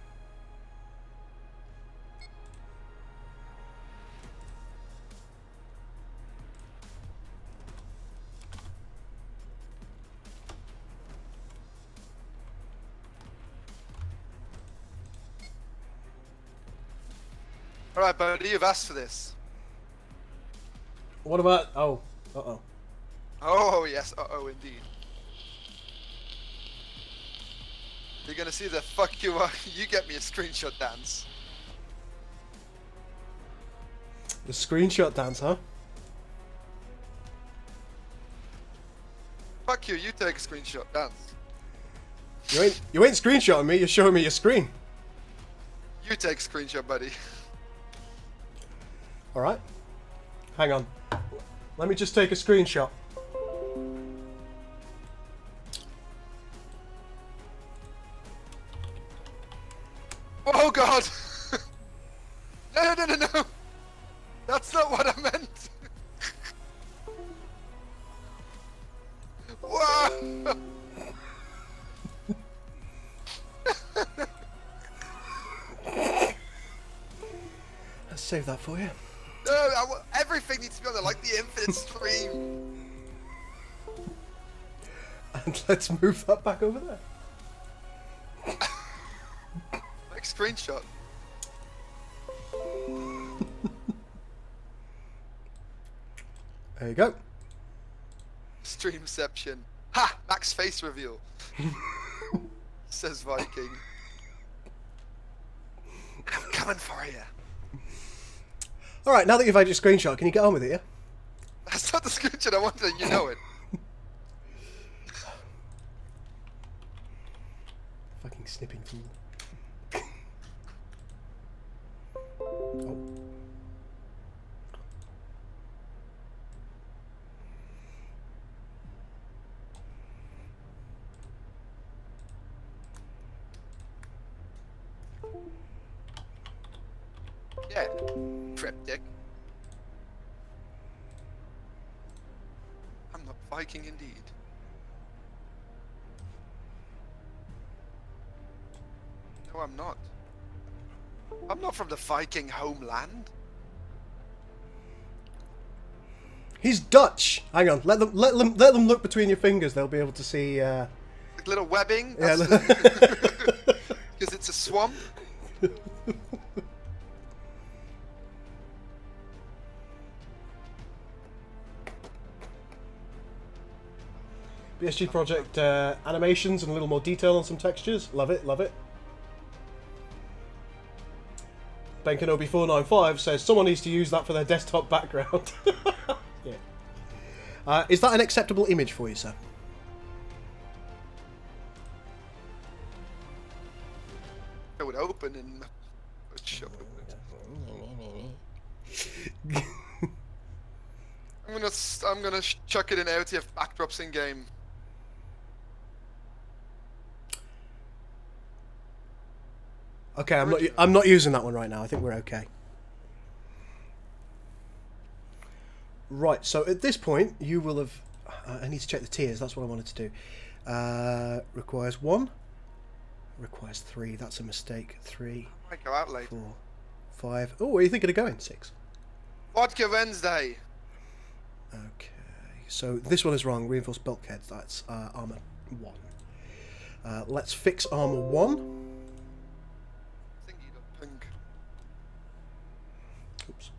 Alright, buddy, you've asked for this. What about... Oh. Uh-oh. Oh, yes, uh-oh, indeed. You're gonna see the fuck you are. You get me a screenshot dance. The screenshot dance, huh? Fuck you, you take a screenshot dance. You ain't screenshotting me, you're showing me your screen. You take a screenshot, buddy. Alright. Hang on. Let me just take a screenshot. Oh god! No, no, no, no, no! That's not what I meant! Whoa! Let's save that for you. No, everything needs to be on there, like the infinite stream. And let's move that back over there. Like screenshot. There you go. Streamception. Ha! Max face reveal. Says Viking. I'm coming for you. Alright, now that you've had your screenshot, can you get on with it, yeah? That's not the screenshot I wanted, and you know it. Fucking snipping fool. Oh. Yeah, triptych. I'm not Viking indeed. No, I'm not. I'm not from the Viking homeland. He's Dutch. Hang on, let them look between your fingers. They'll be able to see. Like little webbing. Yeah. Because it's a swamp. BSG Project animations and a little more detail on some textures. Love it, love it. Ben Kenobi 495 says someone needs to use that for their desktop background. Yeah. Is that an acceptable image for you, sir? It would open and shut it. I'm gonna chuck it in LTF backdrops in game. Okay, I'm not using that one right now. I think we're okay. Right, so at this point, you will have... I need to check the tiers. That's what I wanted to do. Requires 1. Requires 3. That's a mistake. 3. I might go out later. 4. 5. Oh, where are you thinking of going? 6. Vodka Wednesday. Okay, so this one is wrong. Reinforced bulkheads. That's armor 1. Let's fix armor 1. Oops.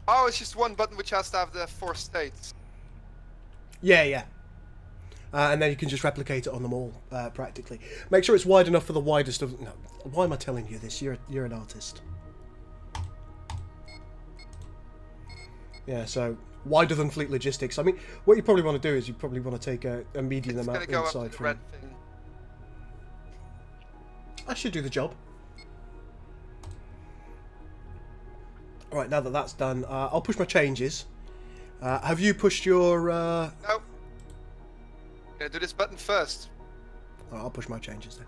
Oh, it's just one button which has to have the 4 states. Yeah, yeah. And then you can just replicate it on them all, practically. Make sure it's wide enough for the widest of... No, why am I telling you this? You're an artist. Yeah, so wider than Fleet Logistics. I mean, what you probably want to do is you probably want to take a medium amount inside from... I should do the job. Alright, now that that's done, I'll push my changes. Have you pushed your... No. Gonna do this button first. I'll push my changes then.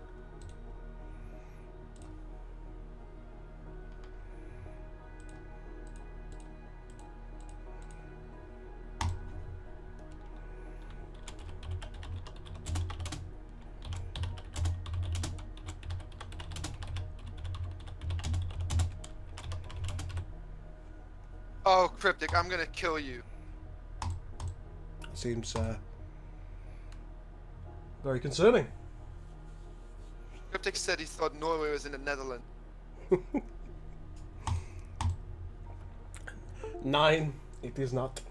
Oh, Cryptic, I'm gonna kill you. Seems very concerning. Cryptic said he thought Norway was in the Netherlands. 9, it is not.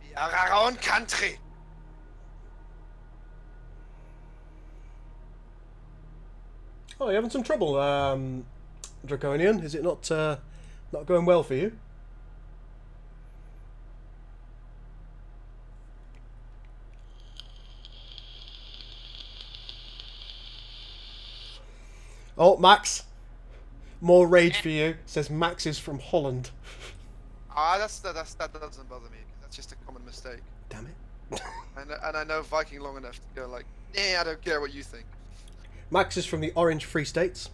We are our own country. Oh, you're having some trouble, Draconian. Is it not going well for you? Oh, Max. More rage for you. Says Max is from Holland. Ah, that doesn't bother me. That's just a common mistake. Damn it. And I know Viking long enough to go like, nah, I don't care what you think. Max is from the Orange Free States.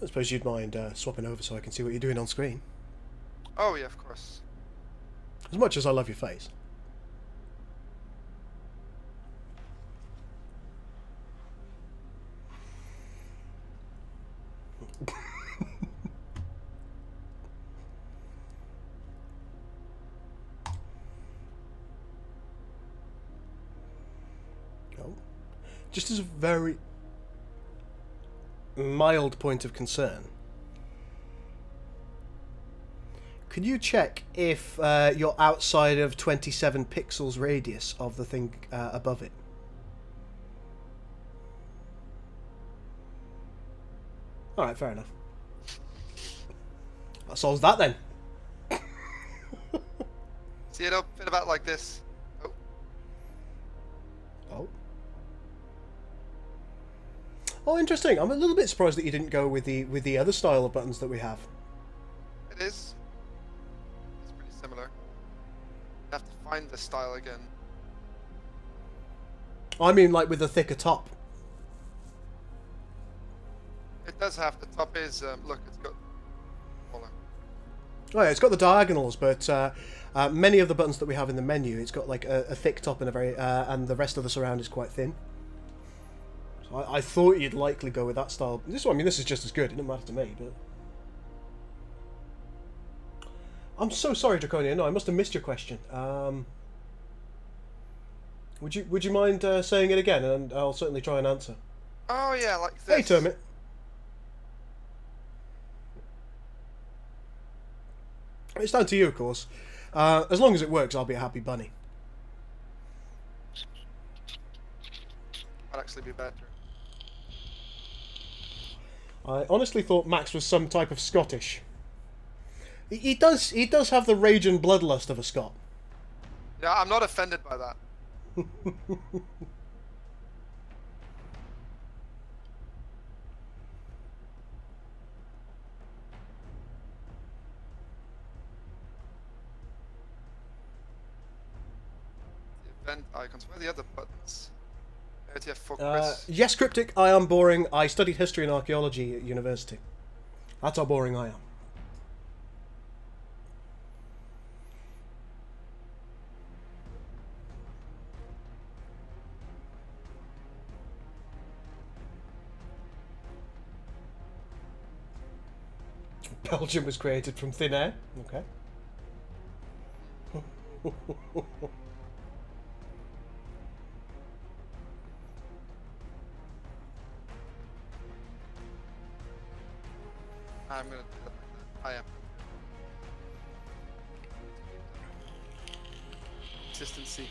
I suppose you'd mind swapping over so I can see what you're doing on screen. Oh yeah, of course. As much as I love your face. Oh. Just as a very mild point of concern, could you check if you're outside of 27 pixels radius of the thing above it? Alright, fair enough. That solves that then. See, it don't fit about like this. Oh. Oh. Oh, interesting. I'm a little bit surprised that you didn't go with the other style of buttons that we have. It is. It's pretty similar. You have to find the style again. I mean, like with the thicker top. It does have. The top is look. It's got. Oh yeah, it's got the diagonals, but many of the buttons that we have in the menu, it's got like a thick top and a very and the rest of the surround is quite thin. So I thought you'd likely go with that style. I mean, this is just as good. It doesn't matter to me, but I'm so sorry, Draconia. No, I must have missed your question. Would you mind saying it again, and I'll certainly try and answer. Oh yeah, like this. Hey, Termit. It's down to you, of course. As long as it works, I'll be a happy bunny. I'd actually be better. I honestly thought Max was some type of Scottish. He does have the rage and bloodlust of a Scot. Yeah, I'm not offended by that. The event icons. Where are the other buttons? ATF for Chris. Yes, Cryptic, I am boring. I studied history and archaeology at university. That's how boring I am. Belgium was created from thin air. Okay. I'm gonna do that like that. I am. Consistency.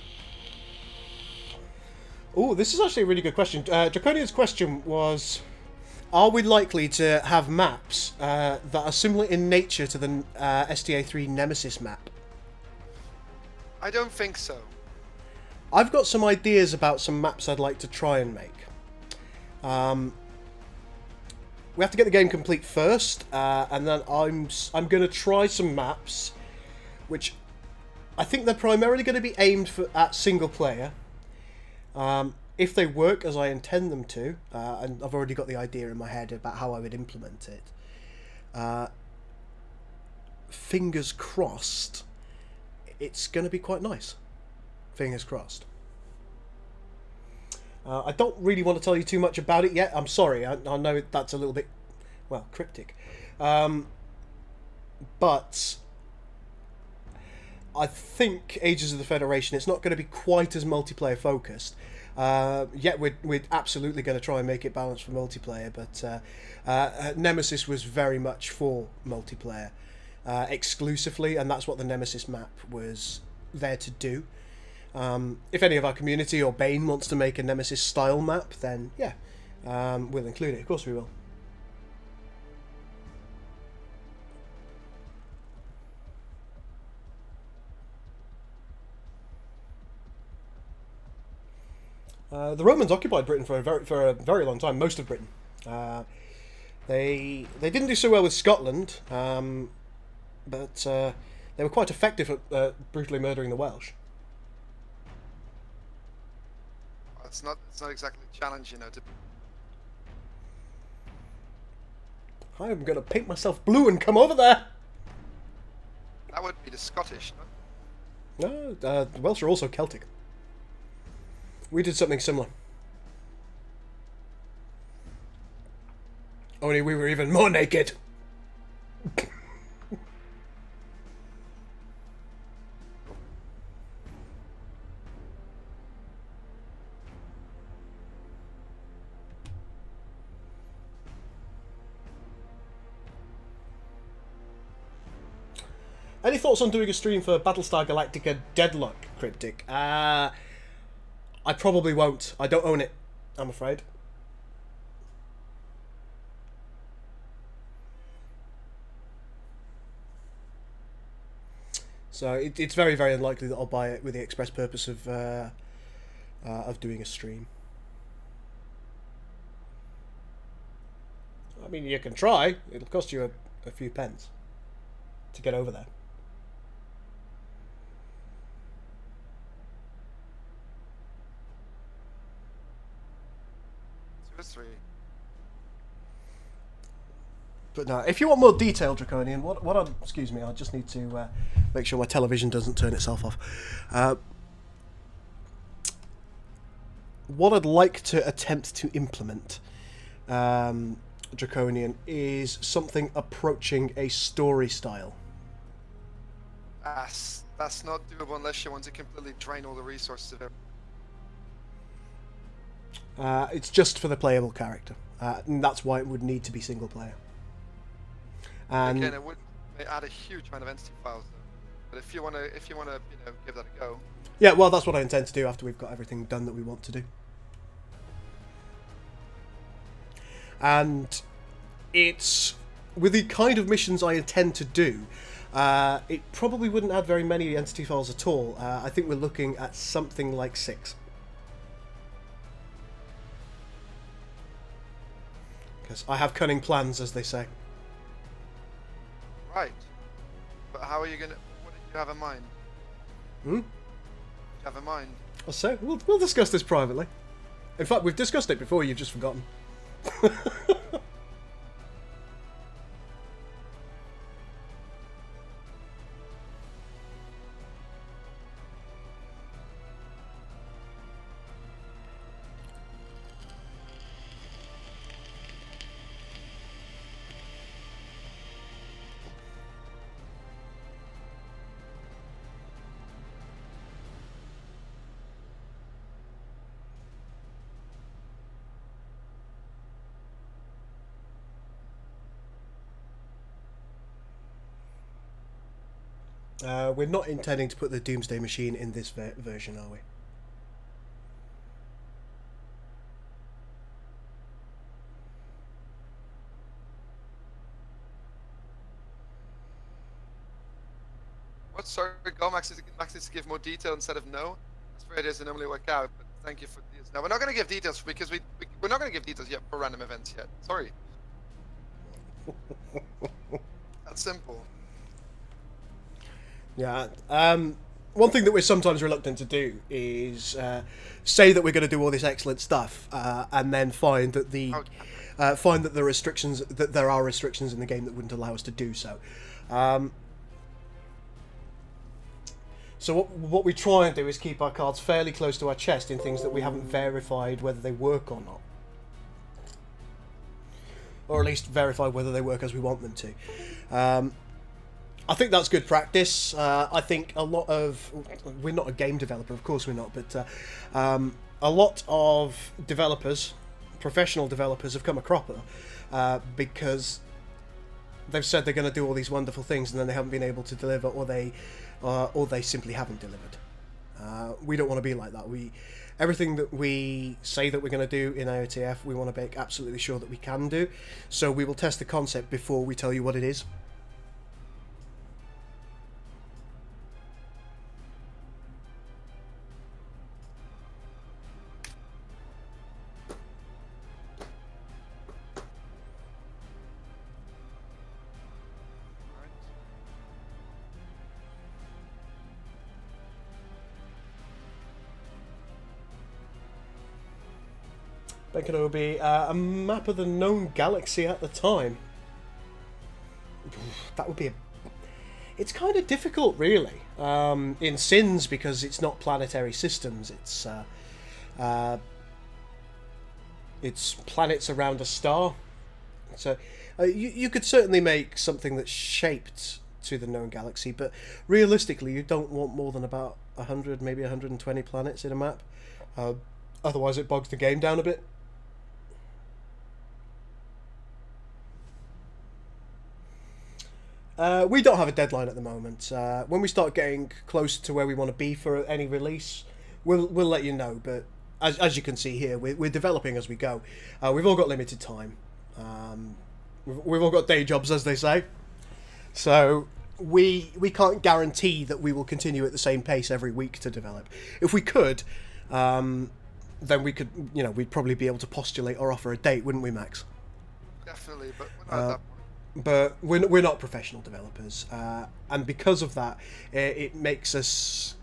Oh, this is actually a really good question. Draconian's question was, are we likely to have maps that are similar in nature to the STA3 Nemesis map? I don't think so. I've got some ideas about some maps I'd like to try and make. We have to get the game complete first, and then I'm going to try some maps, which I think they're primarily going to be aimed at single player. If they work as I intend them to, and I've already got the idea in my head about how I would implement it, fingers crossed, it's going to be quite nice. Fingers crossed. I don't really want to tell you too much about it yet. I'm sorry. I know that's a little bit, well, cryptic. But I think Ages of the Federation, it's not going to be quite as multiplayer focused. Yet we're absolutely going to try and make it balanced for multiplayer. But Nemesis was very much for multiplayer exclusively, and that's what the Nemesis map was there to do. If any of our community or Bane wants to make a Nemesis style map, then yeah, we'll include it. Of course we will. The Romans occupied Britain for a very long time, most of Britain. They didn't do so well with Scotland, but they were quite effective at brutally murdering the Welsh. It's not exactly a challenge, you know. I'm going to paint myself blue and come over there. That would be the Scottish, no? No, the Welsh are also Celtic. We did something similar. Only we were even more naked. Any thoughts on doing a stream for Battlestar Galactica Deadlock, Cryptic? I probably won't. I don't own it, I'm afraid. So it's very, very unlikely that I'll buy it with the express purpose of doing a stream. I mean, you can try. It'll cost you a few pence to get over there. But no, if you want more detail, Draconian, excuse me, I just need to make sure my television doesn't turn itself off. What I'd like to attempt to implement, Draconian, is something approaching a story style. That's not doable unless you want to completely drain all the resources of it. It's just for the playable character, and that's why it would need to be single player. And again, it would add a huge amount of entity files, though. But if you wanna, you know, give that a go. Yeah, well, that's what I intend to do after we've got everything done that we want to do. And it's with the kind of missions I intend to do, it probably wouldn't add very many entity files at all. I think we're looking at something like 6. Because I have cunning plans, as they say. Right. But how are you gonna... What did you have in mind? Hmm? What did you have in mind? I'll say, we'll discuss this privately. In fact, we've discussed it before, you've just forgotten. We're not intending to put the Doomsday Machine in this version, are we? What? Sorry, go Max needs to give more detail instead of no. That's where it is and normally work out, but thank you for this. No, we're not going to give details because we're not going to give details yet for random events yet. Sorry. That's simple. Yeah. One thing that we're sometimes reluctant to do is say that we're going to do all this excellent stuff, and then find that there are restrictions in the game that wouldn't allow us to do so. So what we try and do is keep our cards fairly close to our chest in things that we haven't verified whether they work or not. Or at least verify whether they work as we want them to. I think that's good practice. I think a lot of... We're not a game developer, of course we're not, but a lot of developers, professional developers, have come a cropper because they've said they're going to do all these wonderful things and then they haven't been able to deliver, or they simply haven't delivered. We don't want to be like that. Everything that we say that we're going to do in IOTF, we want to make absolutely sure that we can do. So we will test the concept before we tell you what it is. I think it'll be a map of the known galaxy at the time. That would be it's kind of difficult, really, in Sins, because it's not planetary systems. It's planets around a star. So you could certainly make something that's shaped to the known galaxy, but realistically, you don't want more than about 100, maybe 120 planets in a map. Otherwise, it bogs the game down a bit. We don't have a deadline at the moment. When we start getting closer to where we want to be for any release, we'll let you know. But as you can see here, we're developing as we go. We've all got limited time. We've all got day jobs, as they say. So we can't guarantee that we will continue at the same pace every week to develop. If we could, then we could, we'd probably be able to postulate or offer a date, wouldn't we, Max? Definitely, but we're not at that point. But we're not professional developers, and because of that, it makes us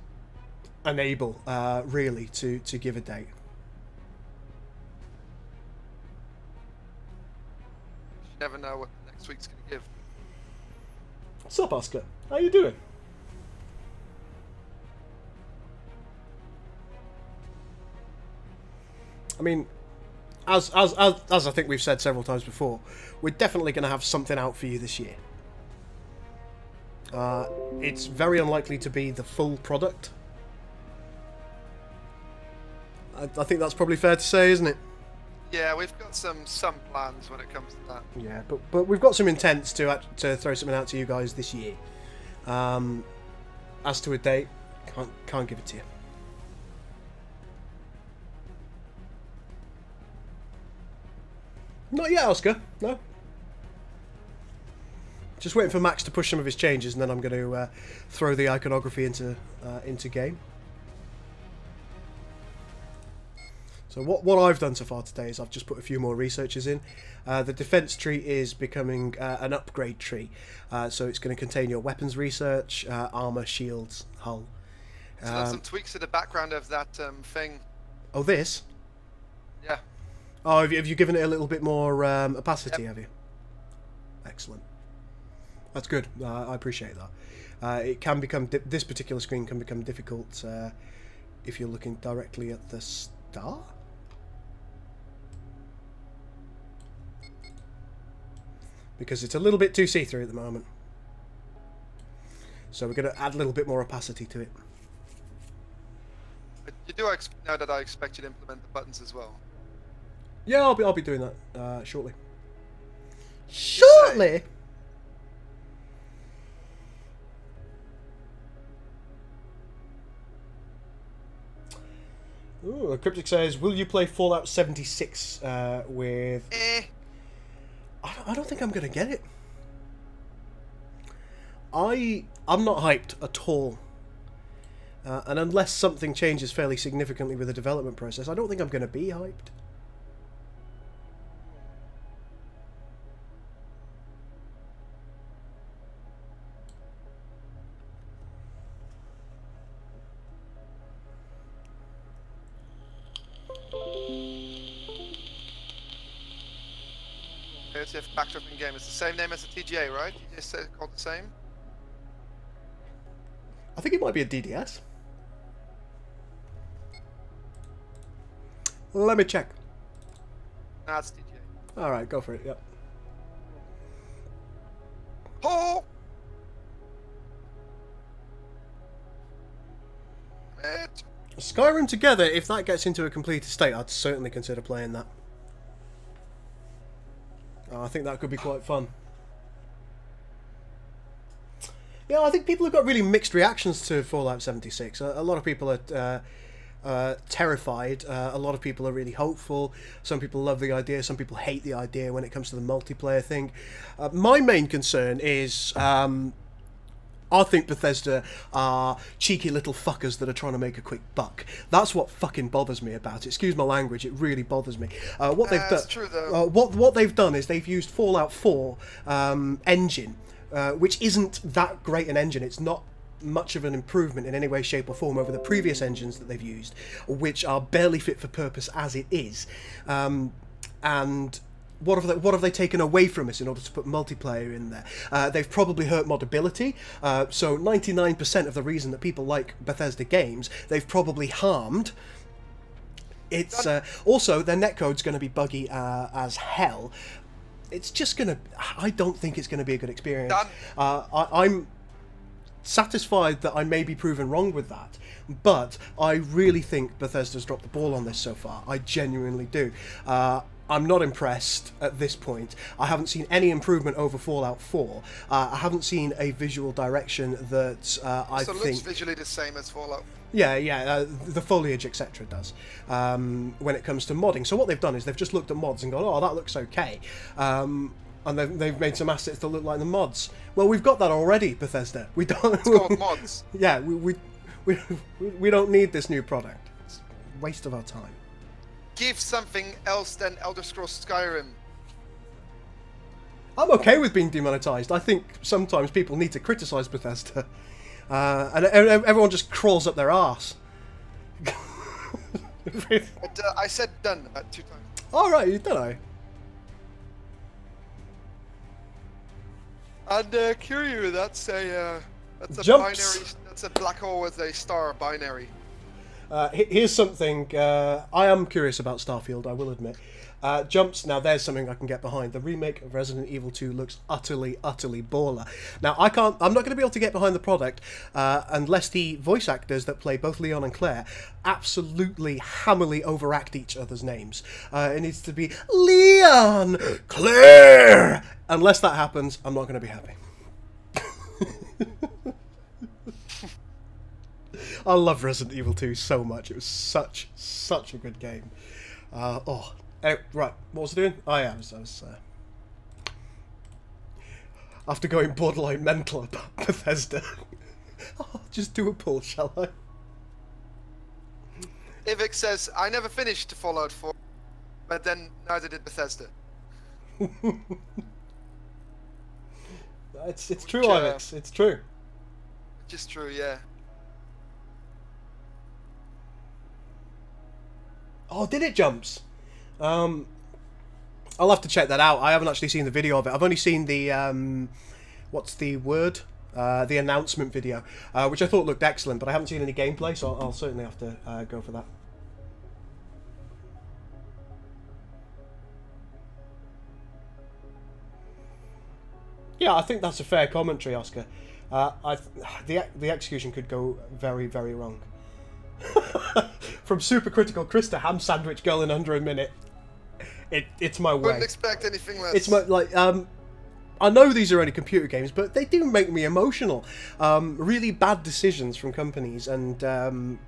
unable, really, to give a date. You never know what next week's going to give. What's up, Oscar? How you doing? I mean, as I think we've said several times before, we're definitely going to have something out for you this year. It's very unlikely to be the full product. I think that's probably fair to say, isn't it? Yeah, we've got some plans when it comes to that. Yeah, but we've got some intents to throw something out to you guys this year. As to a date, can't give it to you. Not yet, Oscar. No. Just waiting for Max to push some of his changes, and then I'm going to throw the iconography into game. So what I've done so far today is I've just put a few more researchers in. The defense tree is becoming an upgrade tree, so it's going to contain your weapons research, armor, shields, hull. So there's some tweaks to the background of that thing. Oh, this? Yeah. Oh, have you given it a little bit more opacity? Yep. Have you? Excellent. That's good. I appreciate that. It can become this particular screen can become difficult if you're looking directly at the star. Because it's a little bit too see-through at the moment. So we're going to add a little bit more opacity to it. But you do know that I expect you to implement the buttons as well. Yeah, I'll be doing that shortly. Shortly. Ooh, Cryptic says, "Will you play Fallout 76 with?" I don't think I'm gonna get it. I'm not hyped at all, and unless something changes fairly significantly with the development process, I don't think I'm gonna be hyped. Backdropping game. It's the same name as the TGA, right? You just said called the same? I think it might be a DDS. Let me check. Nah, it's TGA. Alright, go for it, yep. Oh! It. Skyrim together, if that gets into a completed state, I'd certainly consider playing that. I think that could be quite fun. Yeah, I think people have got really mixed reactions to Fallout 76. A lot of people are terrified. A lot of people are really hopeful. Some people love the idea. Some people hate the idea when it comes to the multiplayer thing. My main concern is I think Bethesda are cheeky little fuckers that are trying to make a quick buck. That's what fucking bothers me about it. Excuse my language, it really bothers me. What they've done, true, though. What they've done is they've used Fallout 4 engine, which isn't that great an engine. It's not much of an improvement in any way, shape or form over the previous engines that they've used, which are barely fit for purpose as it is. And what have they taken away from us in order to put multiplayer in there? They've probably hurt modability. So 99% of the reason that people like Bethesda games, they've probably harmed. It's also their netcode's going to be buggy as hell. It's just going to. I don't think it's going to be a good experience. I'm satisfied that I may be proven wrong with that, but I really think Bethesda's dropped the ball on this so far. I genuinely do. I'm not impressed at this point. I haven't seen any improvement over Fallout 4. I haven't seen a visual direction that I think... So it looks visually the same as Fallout? Yeah, the foliage, etc. does, when it comes to modding. So what they've done is they've just looked at mods and gone, oh, that looks okay. And they've made some assets that look like the mods. Well, we've got that already, Bethesda. We don't... It's called mods. Yeah, we don't need this new product. It's a waste of our time. Give something else than Elder Scrolls Skyrim. I'm okay with being demonetized. I think sometimes people need to criticize Bethesda. And everyone just crawls up their arse. I said done about 2 times. Alright, you done I? And Curio, that's a Jumps. binary. That's a black hole with a star binary. Here's something I am curious about Starfield, I will admit. Jumps, now there's something I can get behind. The remake of Resident Evil 2 looks utterly, utterly baller. Now, I'm not going to be able to get behind the product unless the voice actors that play both Leon and Claire absolutely hammily overact each other's names. It needs to be Leon, Claire! Unless that happens, I'm not going to be happy. I love Resident Evil 2 so much. It was such a good game. Anyway, right, what was I doing? Oh yeah, after going borderline mental about Bethesda. I'll just do a pull, shall I? Ivik says, I never finished Fallout 4, but then neither did Bethesda. It's true, Alex. It's true. Which is true, yeah. Oh, did it jumps? I'll have to check that out. I haven't actually seen the video of it. I've only seen the what's the word? The announcement video, which I thought looked excellent, but I haven't seen any gameplay, so I'll certainly have to go for that. Yeah, I think that's a fair commentary, Oscar. The execution could go very, very wrong. From super critical Chris to ham sandwich girl in under a minute. It's my way. Wouldn't expect anything less. It's my I know these are only computer games, but they do make me emotional. Really bad decisions from companies and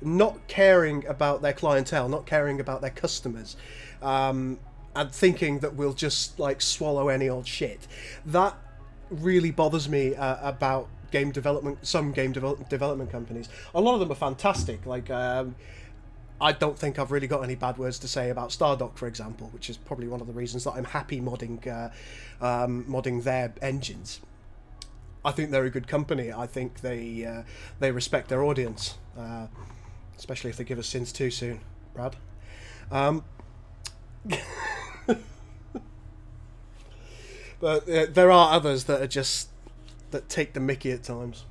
not caring about their clientele, not caring about their customers, and thinking that we'll just like swallow any old shit. That really bothers me about game development. Some game development companies. A lot of them are fantastic. Like I don't think I've really got any bad words to say about Stardock, for example, which is probably one of the reasons that I'm happy modding modding their engines. I think they're a good company. I think they respect their audience, especially if they give us Sins 2 soon, Brad. But there are others that are just that take the mickey at times,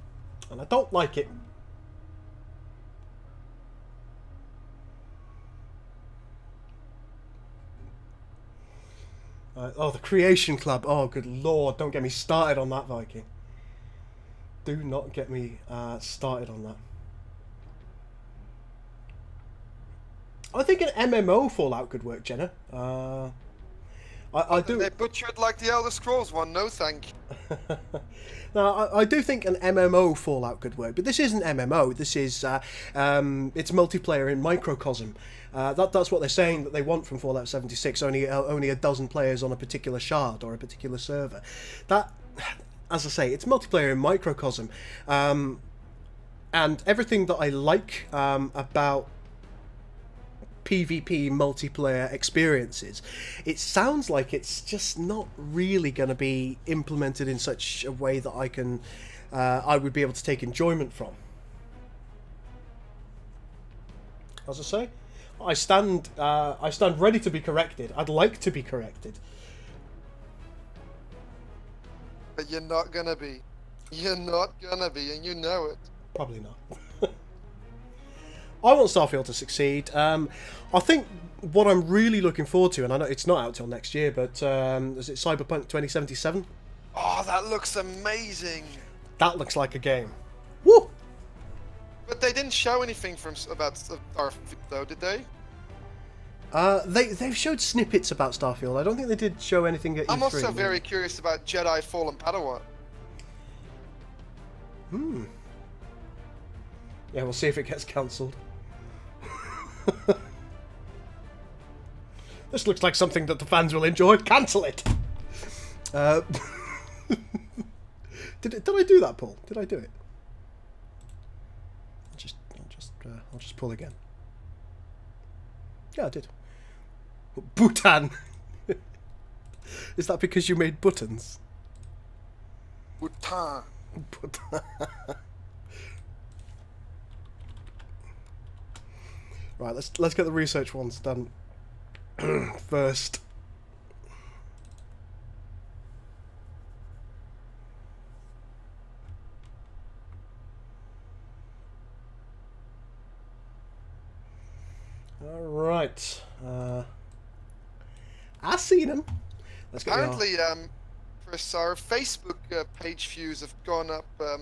and I don't like it. Oh, the Creation Club. Oh, good lord. Don't get me started on that, Viking. Do not get me started on that. I think an MMO Fallout could work, Jenna. I do. They butchered like the Elder Scrolls one. No, thank you. Now, I do think an MMO Fallout could work, but this isn't MMO. This is it's multiplayer in microcosm. That's what they're saying that they want from Fallout 76. Only a dozen players on a particular shard or a particular server. That, as I say, it's multiplayer in microcosm, and everything that I like about PvP multiplayer experiences, it sounds like it's just not really going to be implemented in such a way that I would be able to take enjoyment from. As I say, I stand ready to be corrected. I'd like to be corrected, but you're not gonna be. You're not gonna be, and you know it. Probably not. I want Starfield to succeed. I think what I'm really looking forward to, and I know it's not out till next year, but is it Cyberpunk 2077? Oh, that looks amazing. That looks like a game. Woo! But they didn't show anything about Starfield, though, did they? They've showed snippets about Starfield. I don't think they did show anything at E3. I'm also very curious about Jedi Fallen Padawan. Yeah, we'll see if it gets cancelled. This looks like something that the fans will enjoy. Cancel it! Did I do that, Paul? Did I do it? I'll just pull again. Yeah, I did. Bhutan! Is that because you made buttons? Bhutan. Bhutan. Right, let's get the research ones done first. All right. I've seen them. Let's get apparently, Chris, our Facebook page views have gone up by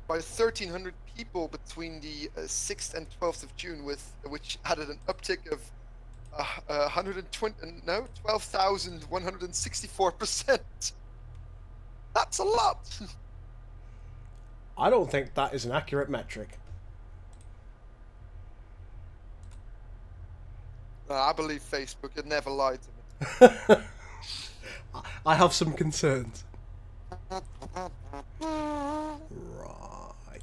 1,300 people between the 6th and 12th of June, which added an uptick of 12,164%. That's a lot. I don't think that is an accurate metric. I believe Facebook. It never lied to me. I have some concerns. Right,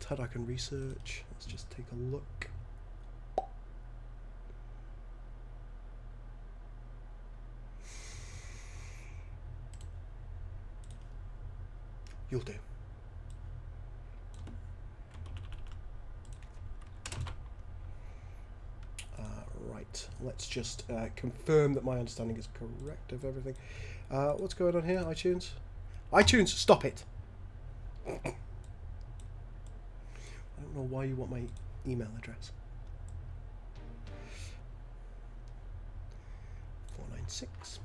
how do I can research? Let's just take a look. You'll do. Right, let's just confirm that my understanding is correct of everything. What's going on here, iTunes? iTunes, stop it! I don't know why you want my email address. 496.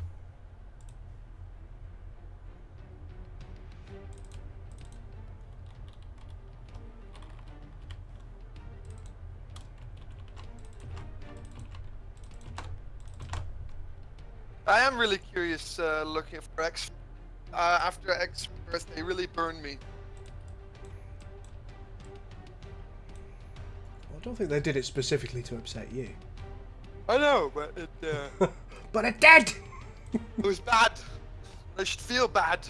I am really curious looking for X. After X first, they really burned me. I don't think they did it specifically to upset you. I know, but it but it did! it was bad. I should feel bad.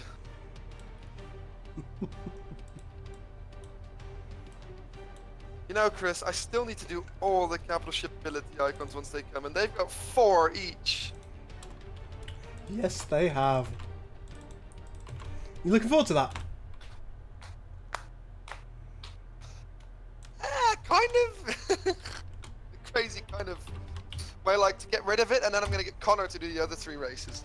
You know, Chris, I still need to do all the capital ship ability icons once they come, and they've got 4 each. Yes, they have. You looking forward to that? Kind of. Crazy kind of way I like to get rid of it, and then I'm going to get Connor to do the other 3 races.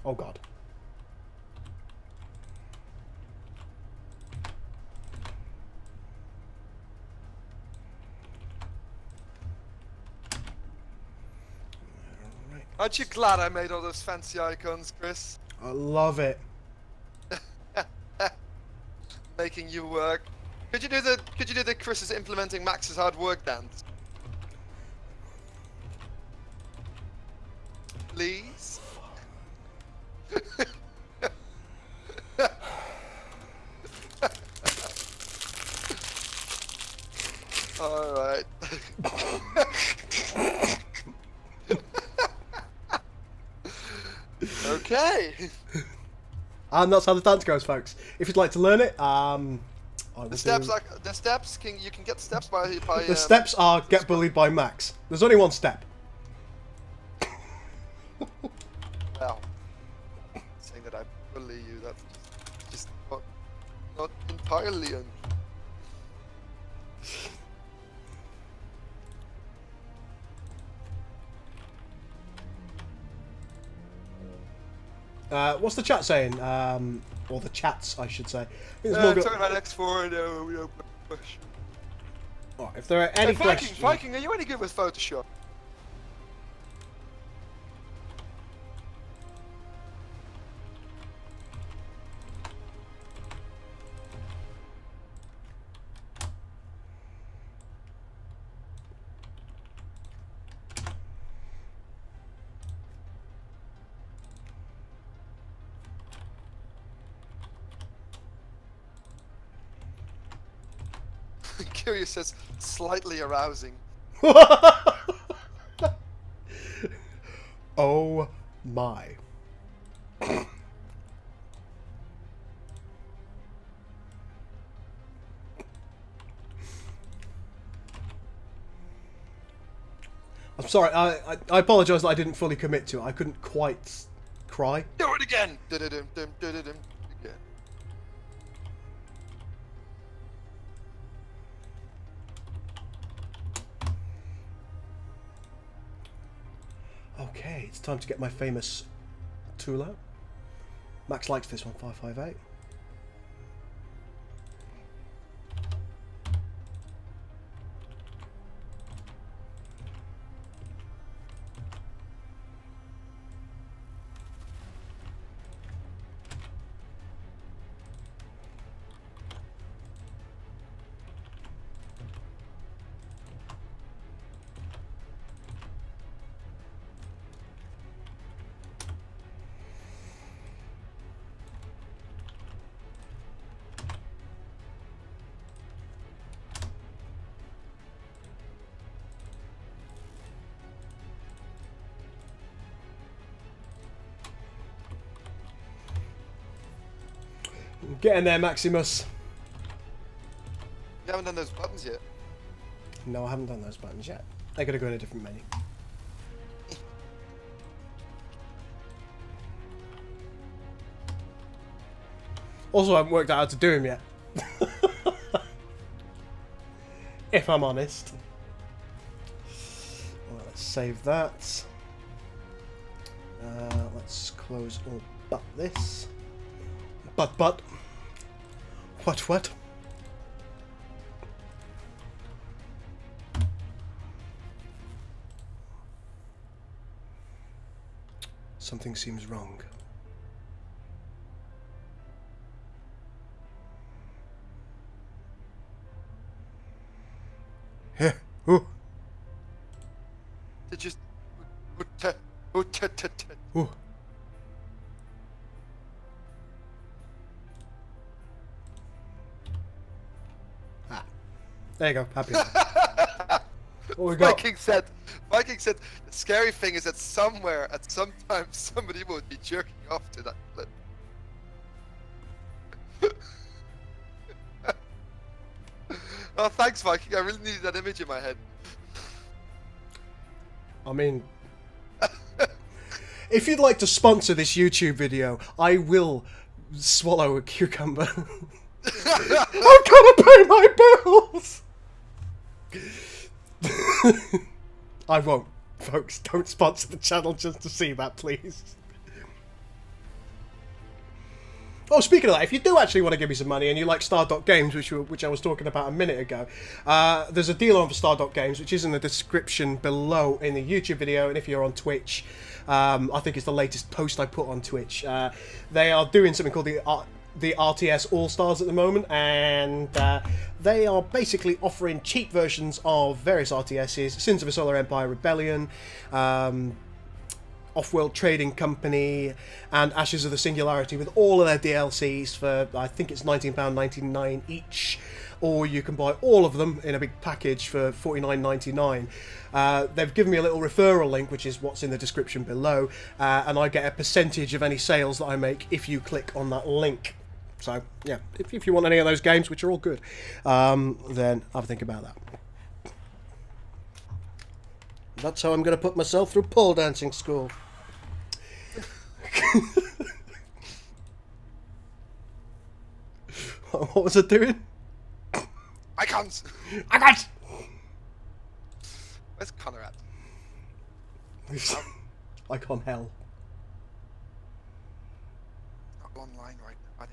Oh god. Alright. Aren't you glad I made all those fancy icons, Chris? I love it. Making you work. Could you do the Chris is implementing Max's hard work dance? Please? Alright. Okay. And that's how the dance goes, folks. If you'd like to learn it, the steps you can get the steps by the steps are get bullied by Max. There's only one step. Well, saying that I bully you, that's just not entirely untrue. What's the chat saying? Or the chats, I should say. Talking about X4, no, we don't push. Right, if there are any questions... Viking, are you any good with Photoshop? Curious says slightly arousing. Oh my. I'm sorry, I apologise that I didn't fully commit to it. I couldn't quite cry. Do it again! Again. Okay, it's time to get my famous tool out. Max likes this one, 558. Getting there, Maximus. You haven't done those buttons yet. No, I haven't done those buttons yet. They're going to go in a different menu. Also, I haven't worked out how to do them yet. If I'm honest. Well, let's save that. Let's close all but this. But. What? Something seems wrong. Here. Ooh. They just. Ooh. Ah. There you go. Happy. What we got? Viking said the scary thing is that somewhere at some time somebody would be jerking off to that clip. Oh, thanks, Viking. I really needed that image in my head. I mean, if you'd like to sponsor this YouTube video, I will swallow a cucumber. I'm gonna pay my bills! I won't, folks. Don't sponsor the channel just to see that, please. Oh, speaking of that, if you do actually want to give me some money and you like Games, which I was talking about a minute ago, there's a deal on for Games, which is in the description below in the YouTube video, and if you're on Twitch, I think it's the latest post I put on Twitch. They are doing something called the RTS All-Stars at the moment, and they are basically offering cheap versions of various RTSs, Sins of a Solar Empire Rebellion, Off-World Trading Company, and Ashes of the Singularity, with all of their DLCs for, I think it's £19.99 each, or you can buy all of them in a big package for $49.99. They've given me a little referral link, which is what's in the description below, and I get a percentage of any sales that I make if you click on that link. So, yeah, if you want any of those games, which are all good, then have a think about that. That's how I'm going to put myself through pole dancing school. What was it doing? Icons! Icons! Where's Connor at? Icon hell. Not online right now, either.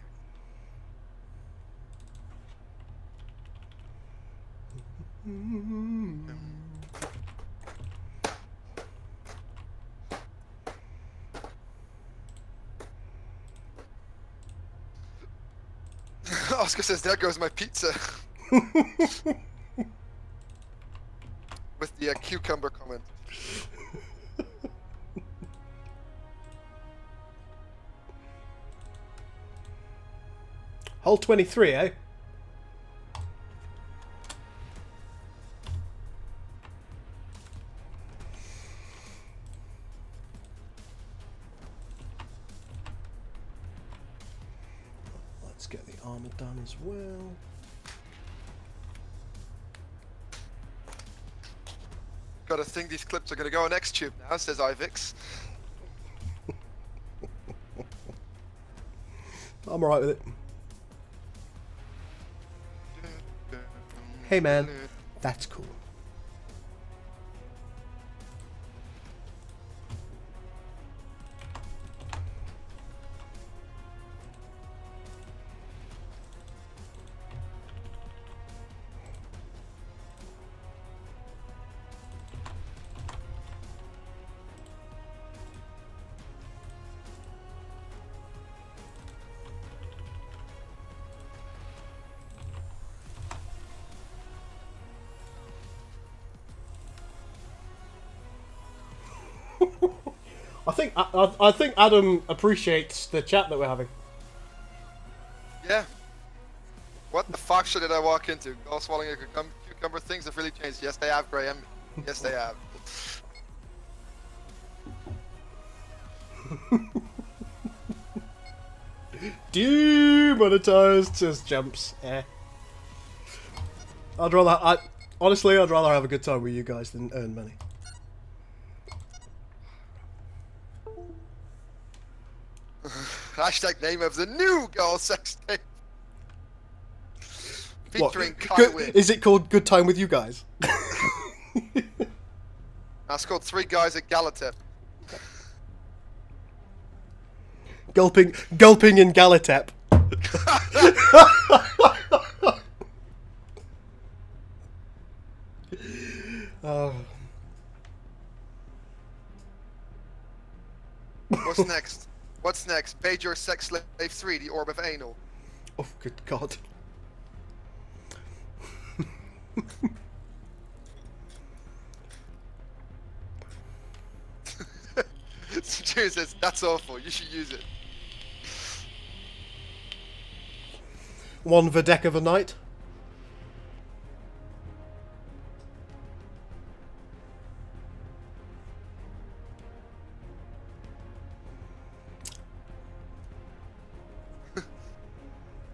Oscar says, there goes my pizza. With the cucumber comment. Hole 23, eh? Let's get the armor done as well. Gotta think these clips are gonna go on Xtube now, says Ivix. I'm alright with it. Hey man, that's cool. I think Adam appreciates the chat that we're having. Yeah. What the fuck shit did I walk into? All swallowing a cucumber. Things have really changed. Yes, they have, Graham. Yes, they have. Demonetized. Just jumps. Eh. Honestly, I'd rather have a good time with you guys than earn money. Hashtag name of the new girl sex tape. Featuring Kai Wynn. Is it called Good Time With You Guys? That's called Three Guys at Galatep. Gulping in Galatep. What's next? What's next? Bajor Sex Slave 3, the Orb of Anal. Oh, good God. Cheers says, that's awful, you should use it. One Verdeck of a night.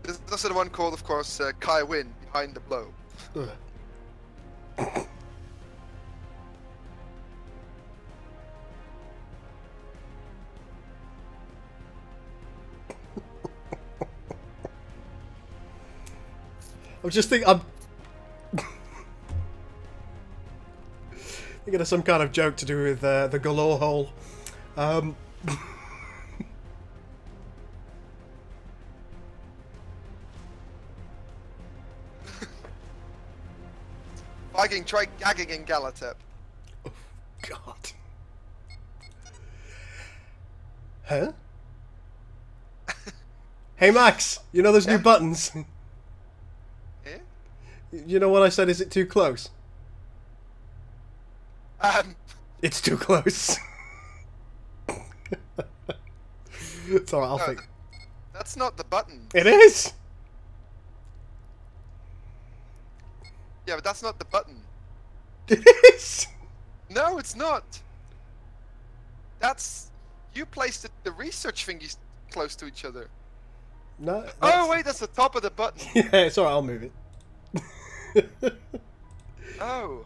There's also the one called, of course, Kai Wynn, Behind the Blow. I'm thinking of some kind of joke to do with the galore hole. Viking, try gagging in Galatep. Oh, God. Huh? Hey, Max, you know those new buttons? Yeah? You know what I said, is it too close? It's too close. It's alright, I'll think. That's not the button. It is! Yeah, but that's not the button. It is! No, it's not. That's... You placed the research thingies close to each other. No. That's... Oh, wait, that's the top of the button. Yeah, it's alright, I'll move it. Oh.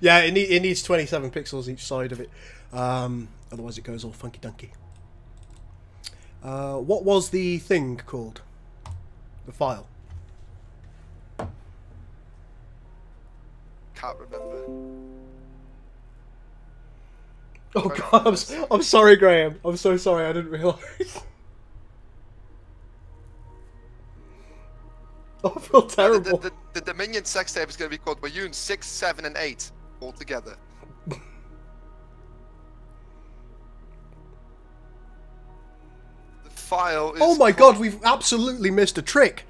Yeah, it needs 27 pixels each side of it. Otherwise it goes all funky dunky. What was the thing called? The file? Can't remember. Oh God, I'm sorry, Graham. I'm so sorry, I didn't realise. Oh, I feel terrible. The Dominion sex tape is going to be called Weyoun 6, 7, and 8 all together. The file is... Oh my God, we've absolutely missed a trick.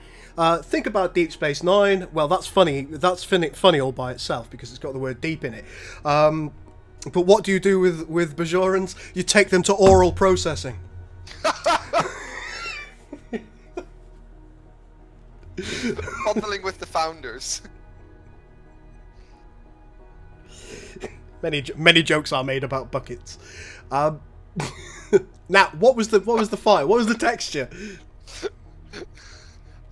Think about Deep Space Nine. Well, that's funny. That's funny all by itself because it's got the word deep in it. But what do you do with Bajorans? You take them to oral processing. Bundling with the founders. Many jokes are made about buckets. Now, what was the file? What was the texture?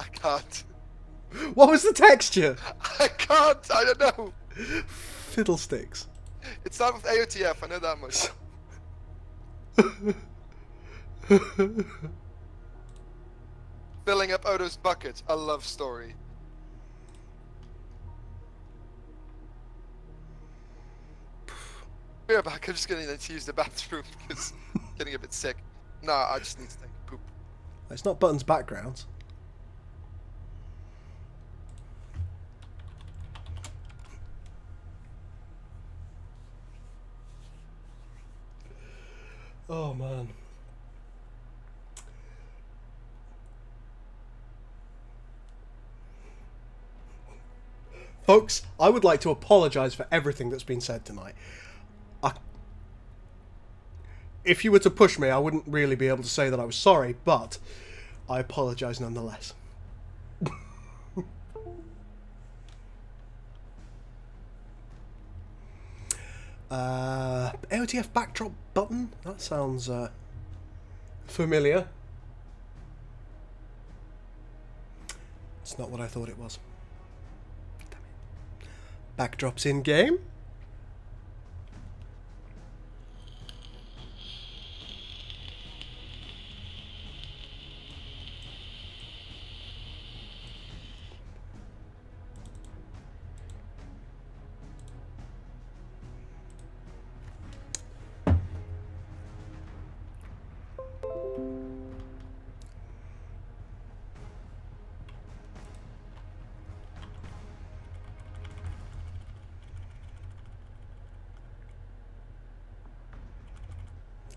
I can't. What was the texture? I can't. I don't know. Fiddlesticks. It's not with AOTF. I know that much. Filling up Odo's bucket. A love story. We're back. I'm just going to use the bathroom because I'm getting a bit sick. No, I just need to take a poop. It's not buttons backgrounds. Oh man. Folks, I would like to apologise for everything that's been said tonight. If you were to push me, I wouldn't really be able to say that I was sorry, but I apologise nonetheless. AOTF backdrop button? That sounds familiar. not what I thought it was. Damn it. Backdrops in game.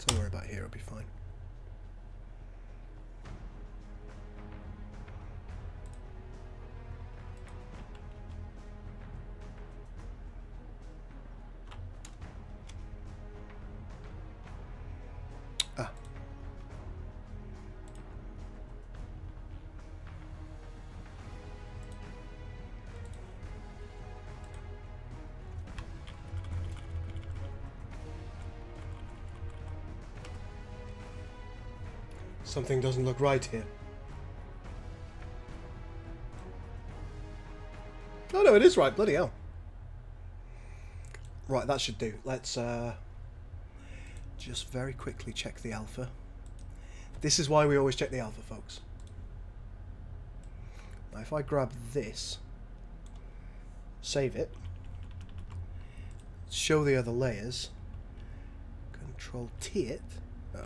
Somewhere about here will be fine. Ah. Something doesn't look right here. Oh no, it is right. Bloody hell. Right, that should do. Let's just very quickly check the alpha. This is why we always check the alpha, folks. Now if I grab this, save it, show the other layers, Control T it. Oh.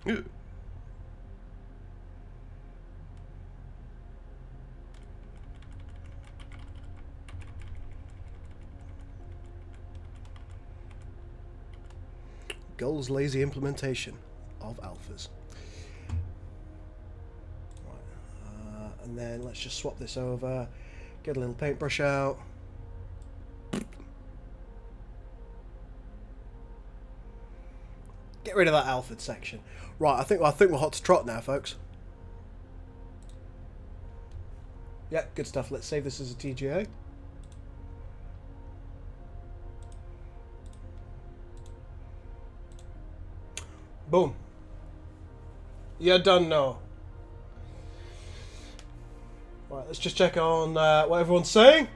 Ew. Gul's lazy implementation of alphas. Right, and then let's just swap this over, get a little paintbrush out. Get rid of that Alfred section. Right, I think we're hot to trot now, folks. Yeah, good stuff. Let's save this as a TGA. Boom. You're done now. Right, let's just check on what everyone's saying.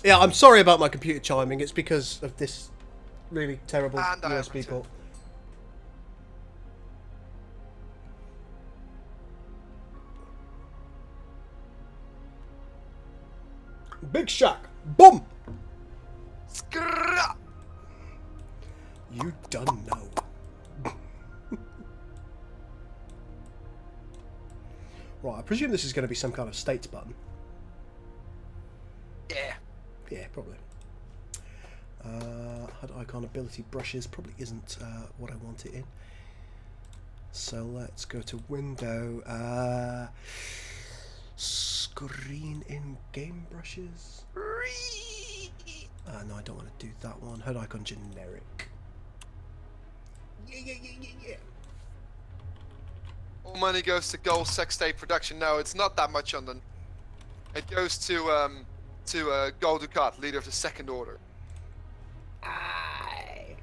Yeah, I'm sorry about my computer chiming. It's because of this really terrible USB port. Big Shack. Boom. You done know. Right, I presume this is going to be some kind of states button. Yeah. Yeah, probably. HUD icon ability brushes probably isn't what I want it in. So let's go to window. Screen in game brushes. No, I don't want to do that one. HUD icon generic. Yeah. All money goes to Gul Sextape production. No, it's not that much on the. It goes to Gul Dukat, leader of the Second Order. Aye.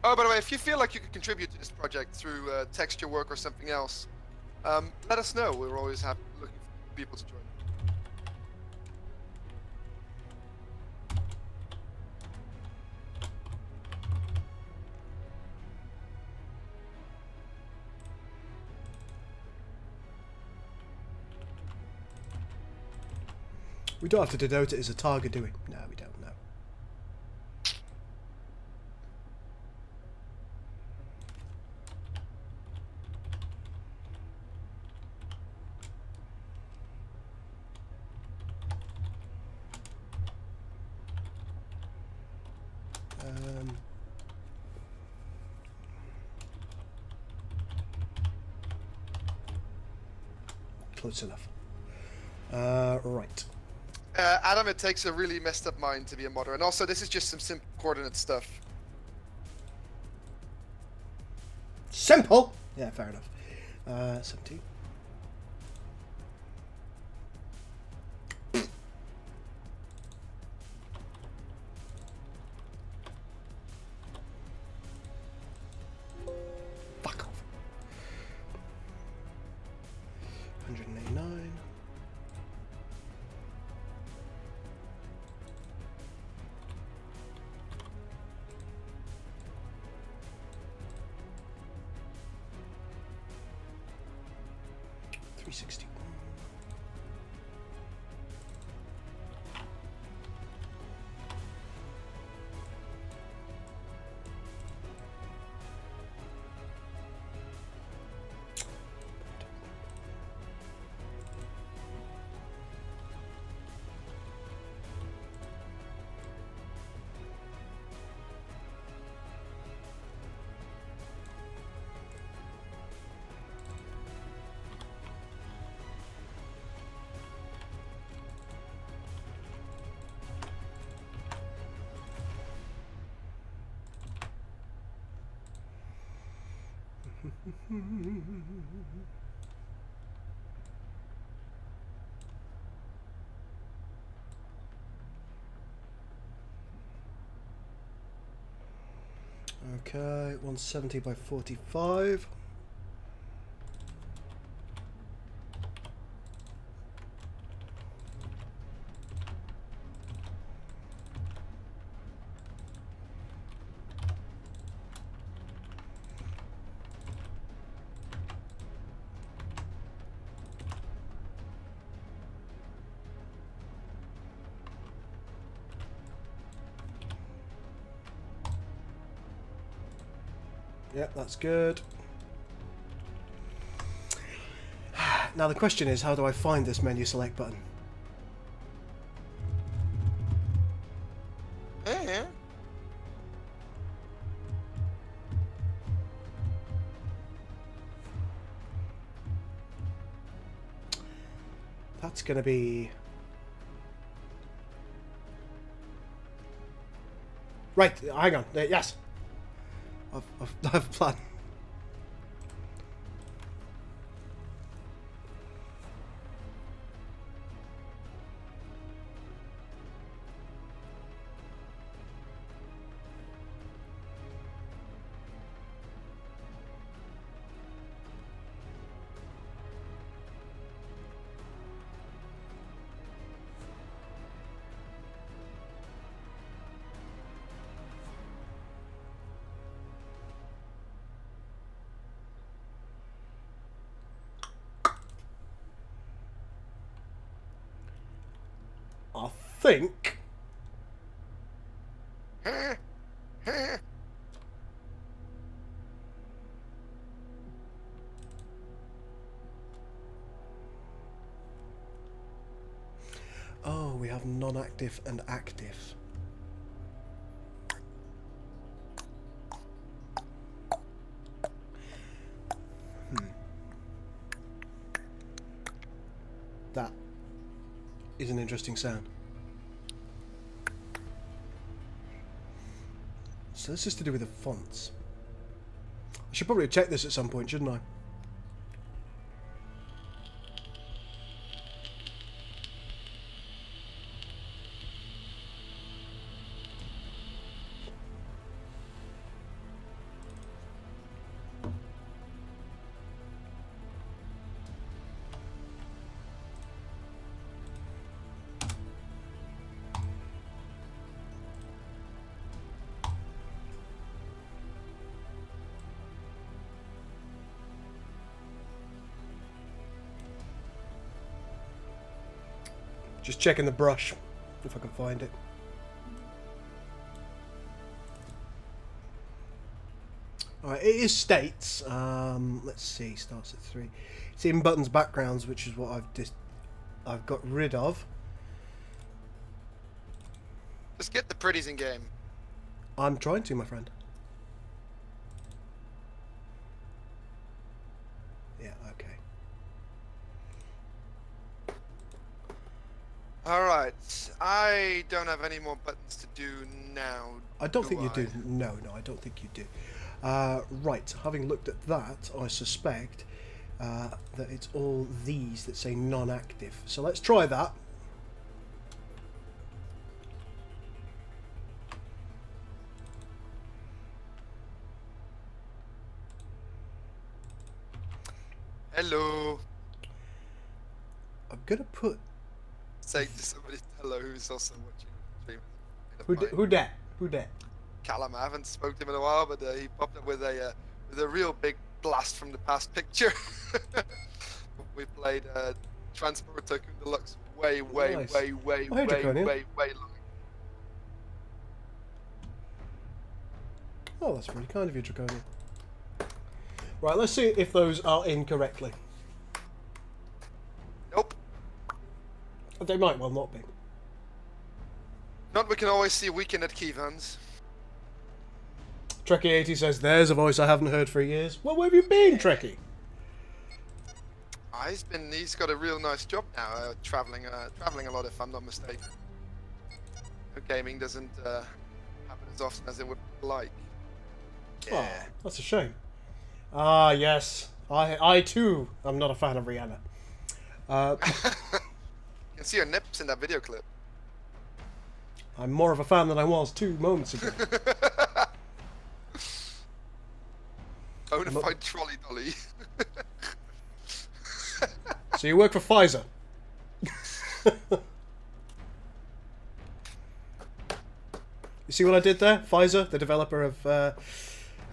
Oh, by the way, if you feel like you could contribute to this project through texture work or something else, let us know. We're always happy looking for people to join. We don't have to denote it as a target, do we? No, we don't know. Close enough. Right. Adam, it takes a really messed up mind to be a modder, and also this is just some simple coordinate stuff. Simple. Yeah, fair enough. 17. Fuck off. 189. Okay, 170 by 45. Yep, that's good. Now the question is, how do I find this menu select button? Yeah. That's going to be... Right, hang on. Yes. I have a plan. I think. Oh, we have non-active and active. That is an interesting sound. So this is to do with the fonts. I should probably check this at some point, shouldn't I? Just checking the brush, if I can find it. Alright, it is states. Let's see, starts at 3. It's in buttons backgrounds, which is what I've got rid of. Just get the pretties in game. I'm trying to, my friend. Yeah, okay. Alright, I don't have any more buttons to do now. I don't think you do. No, I don't think you do. Right, having looked at that, I suspect that it's all these that say non-active. So let's try that. Hello. I'm gonna put. Say to somebody hello who's also watching the stream. Who dat? Who dat? Callum, I haven't spoken to him in a while, but he popped up with a real big blast from the past picture. We played Transport Tycoon Deluxe way Nice. way long. Oh, that's really kind of you, Draconian. Right, let's see if those are in correctly. Nope. They might well not be. Not we can always see Weekend at Keyvans. Trekkie80 says, there's a voice I haven't heard for years. Well, where have you been, Trekkie? He's got a real nice job now, traveling a lot, if I'm not mistaken. Gaming doesn't happen as often as it would like. Yeah. Oh, that's a shame. Ah, yes. I too am not a fan of Rihanna. You can see her nips in that video clip. I'm more of a fan than I was 2 moments ago. Bonafide trolley dolly. So you work for Pfizer? You see what I did there? Pfizer, the developer of...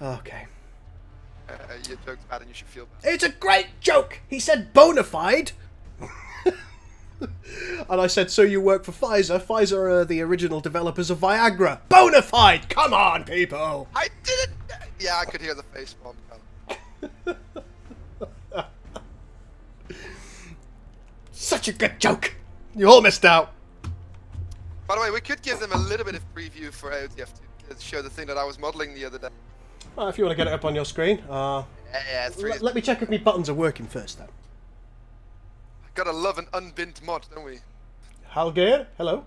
okay. Your joke's bad and you should feel bad. It's a great joke! He said bona fide! And I said, so you work for Pfizer? Pfizer are the original developers of Viagra. Bona fide! Come on, people! I didn't... Yeah, I could hear the face bomb. Such a good joke! You all missed out. By the way, we could give them a little bit of preview for AOTF to show the thing that I was modelling the other day. Well, if you want to get it up on your screen. Yeah, Let me check if my buttons are working first, then. Gotta love an unbinned mod, don't we? Halgeir, hello.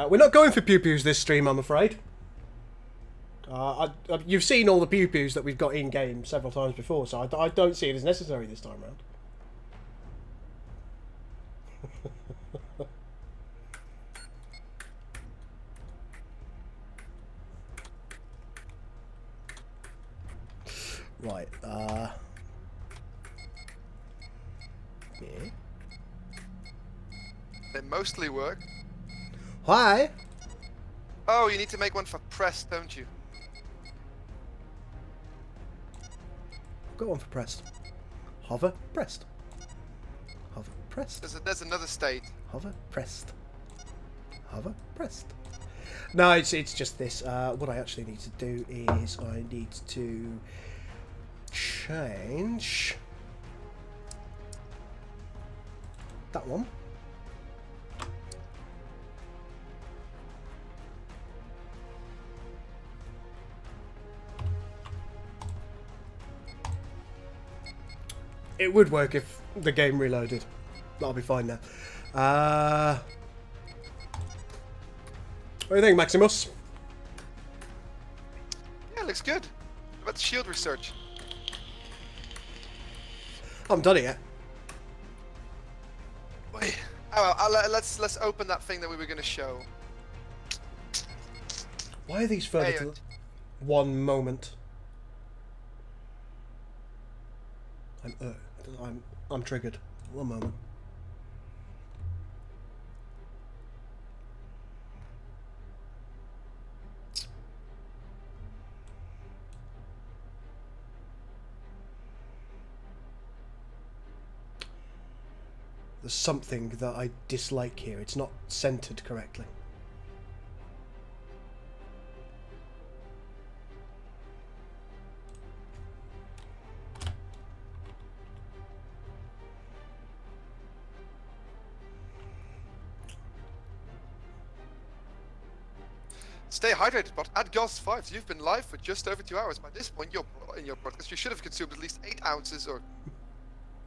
We're not going for pew-pews this stream, I'm afraid. You've seen all the pew-pews that we've got in-game several times before, so I don't see it as necessary this time around. Right, yeah. They mostly work. Why? Oh, you need to make one for press, don't you? Got one for pressed. Hover, pressed. Hover, pressed. There's another state. Hover, pressed. Hover, pressed. No, it's just this. What I actually need to do is I need to change that one. It would work if the game reloaded. That'll be fine now. What do you think, Maximus? Yeah, looks good. What about the shield research? I haven't done it yet. Wait. Oh, well, let's open that thing that we were going to show. Why are these further to the... One moment. I'm triggered. One moment. There's something that I dislike here. It's not centered correctly. Stay hydrated, but at Gauss 5, you've been live for just over 2 hours. By this point, in your broadcast, you should have consumed at least 8 ounces or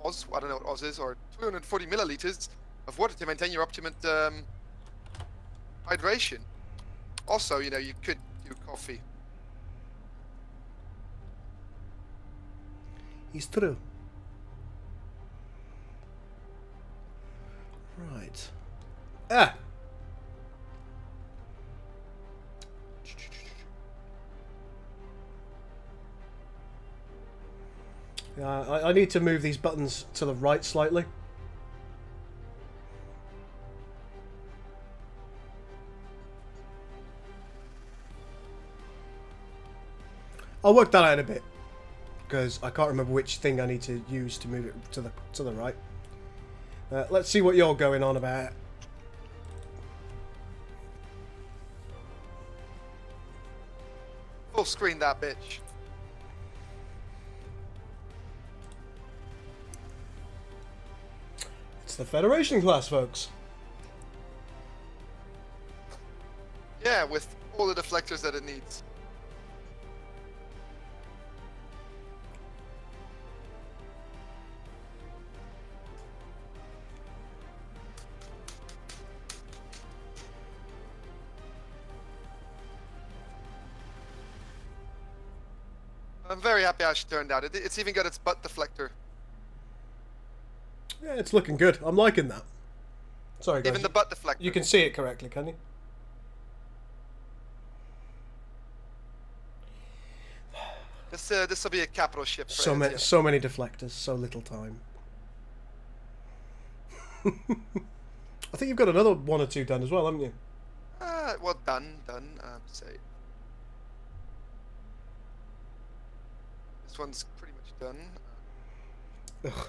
Oz, I don't know what Oz is, or 240 milliliters of water to maintain your optimum hydration. Also, you know, you could do coffee. It's true. Right. Ah! Yeah, I need to move these buttons to the right slightly. I'll work that out in a bit, because I can't remember which thing I need to use to move it to the right. Let's see what you're going on about. Full screen that bitch. It's the Federation class, folks. Yeah, with all the deflectors that it needs. I'm very happy how she turned out. It's even got its butt deflector. Yeah, it's looking good. I'm liking that. Sorry, guys. Even the butt deflector. You can see it correctly, can you? This will be a capital ship. For so many deflectors, so little time. I think you've got another 1 or 2 done as well, haven't you? Well, done. Say. This one's pretty much done. Ugh.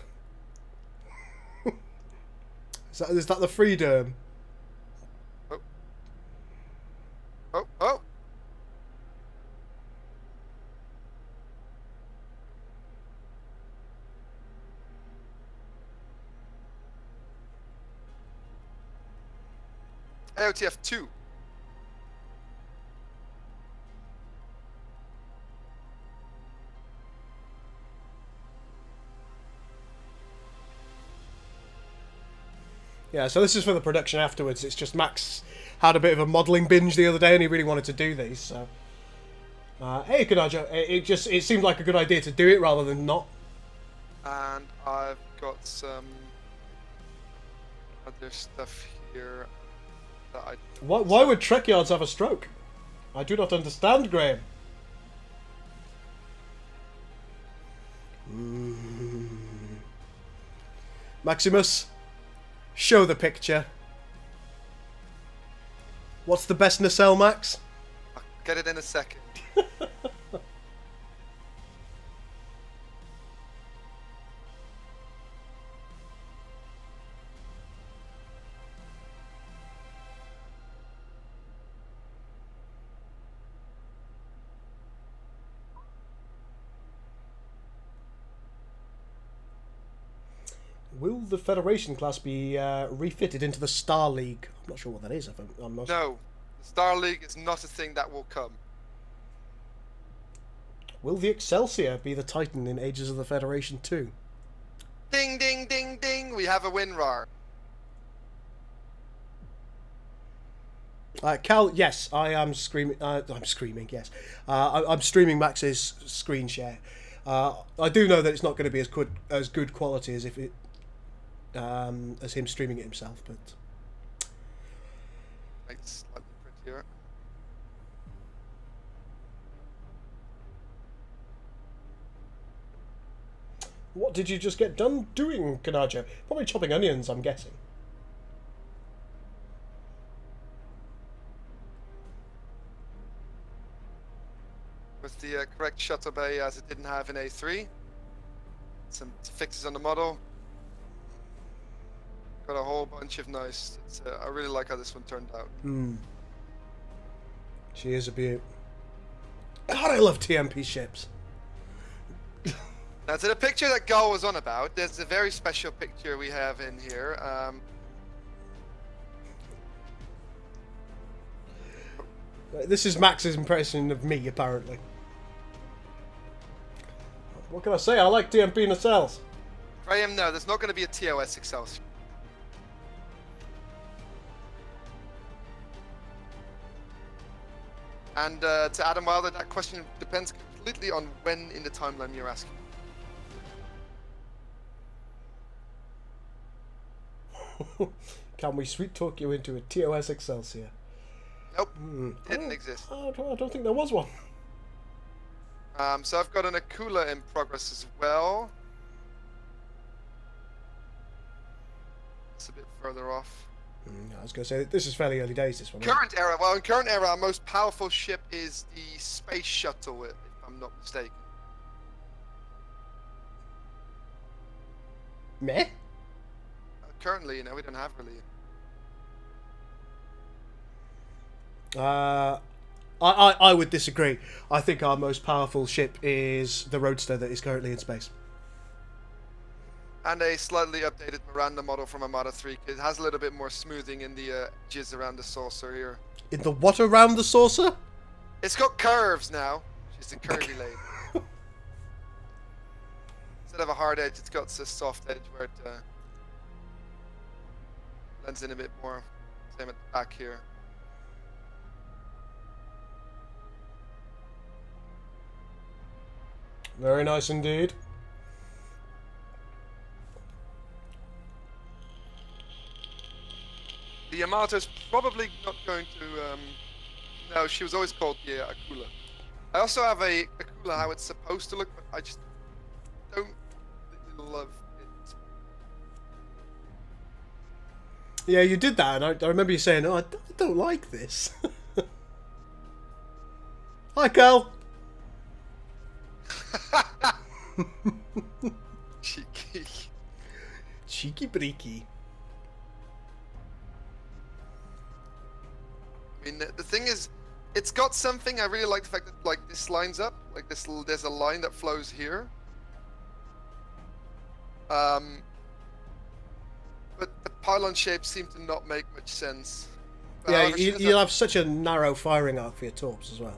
Is that the freedom? Oh. Oh, oh. AOTF 2. Yeah, so this is for the production afterwards. It's just Max had a bit of a modelling binge the other day and he really wanted to do these, so... hey, Kanaja, it seemed like a good idea to do it rather than not. And I've got some other stuff here that I... Why would Trek Yards have a stroke? I do not understand, Graham. Maximus, show the picture. What's the best nacelle, Max? I'll get it in a second. Will the Federation class be refitted into the Star League? I'm not sure what that is. I'm not... No, the Star League is not a thing that will come. Will the Excelsior be the Titan in Ages of the Federation 2? Ding, ding, ding, ding! We have a WinRAR. Cal, yes, I am screaming. I'm screaming. Yes, I'm streaming Max's screen share. I do know that it's not going to be as good quality as if it as him streaming it himself, but it's slightly prettier. What did you just get done doing, Kanaja? Probably chopping onions, I'm guessing. With the correct shuttle bay as it didn't have in A3. Some fixes on the model. Got a whole bunch of nice. I really like how this one turned out. She is a beaut. God, I love TMP ships. Now to the picture that Gul was on about, there's a very special picture we have in here. This is Max's impression of me, apparently. What can I say? I like DMP nacelles. Graham, no, there's not going to be a TOS Excelsior. And to Adam Wilder, that question depends completely on when in the timeline you're asking. Can we sweet talk you into a TOS Excelsior? Nope, didn't exist. I don't think there was one. So I've got an Akula in progress as well. It's a bit further off. I was going to say, this is fairly early days, this one. Current era, well, in current era, our most powerful ship is the Space Shuttle, if I'm not mistaken. Meh? Currently, you know, we don't have really. I would disagree. I think our most powerful ship is the Roadster that is currently in space. And a slightly updated Miranda model from Armada 3. It has a little bit more smoothing in the edges around the saucer here. In the what around the saucer? It's got curves now. It's a curvy lane. Instead of a hard edge, it's got a soft edge where it blends in a bit more. Same at the back here. Very nice indeed. The Yamato's probably not going to. No, she was always called the Akula. I also have a Akula how it's supposed to look, but I just don't really love it. Yeah, you did that, and I remember you saying, "Oh, I don't like this." Hi, Carl. Cheeky. Cheeky breaky. I mean, the thing is, it's got something. I really like the fact that like this lines up, like this. There's a line that flows here. But the pylon shapes seem to not make much sense. But Yeah, however, you'll have such a narrow firing arc for your torps as well.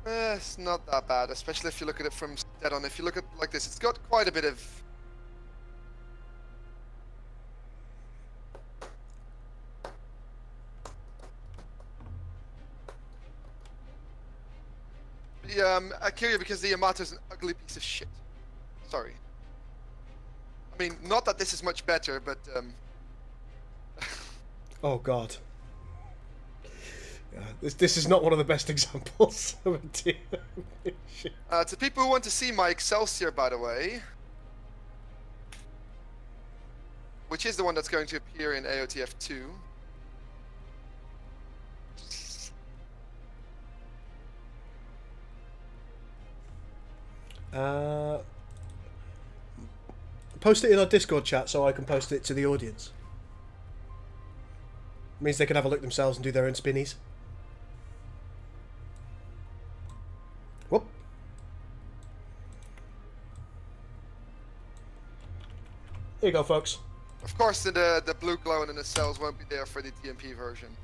It's not that bad, especially if you look at it from dead on. If you look at it like this, it's got quite a bit of. I kill you because the Yamato's an ugly piece of shit. Sorry. I mean, not that this is much better, but Oh God. Yeah, this is not one of the best examples of a team. to people who want to see my Excelsior, by the way, which is the one that's going to appear in AOTF 2. Post it in our Discord chat so I can post it to the audience. Means they can have a look themselves and do their own spinnies. Whoop. Here you go, folks. Of course, the blue glowing in the cells won't be there for the TMP version.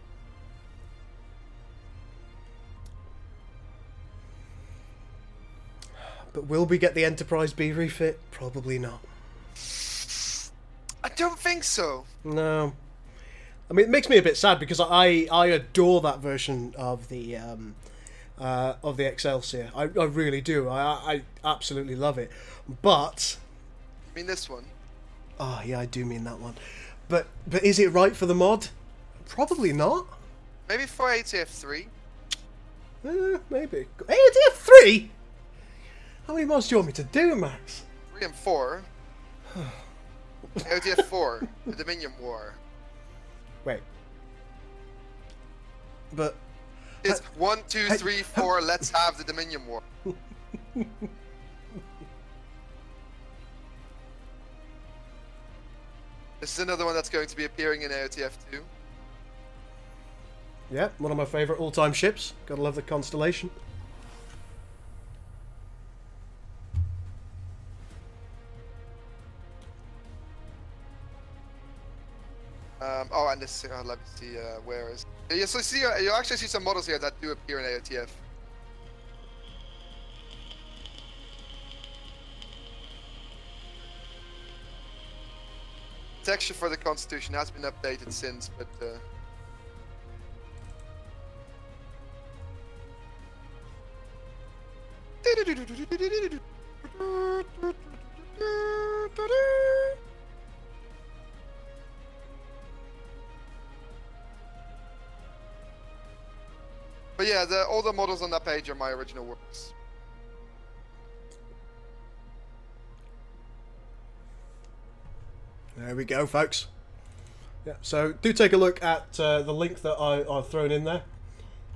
But will we get the Enterprise B refit? Probably not. I don't think so. No. I mean, it makes me a bit sad because I adore that version of the Excelsior. I really do. I absolutely love it. But You mean this one? oh yeah, I do mean that one. But is it right for the mod? Probably not. Maybe for ATF 3. Maybe. ATF 3. How many mods do you want me to do, Max? 3 and 4. AOTF 4, the Dominion War. Wait. But It's 1, 2, 3, 4. Let's have the Dominion War. This is another one that's going to be appearing in AOTF 2. yeah, one of my favourite all-time ships. Gotta love the Constellation. Oh, and this. Let me see. Where is? Yeah, so see, you actually see some models here that do appear in AOTF. Texture for the Constitution has been updated since, but but yeah, all the models on that page are my original works. There we go, folks. Yeah, so do take a look at the link that I've thrown in there.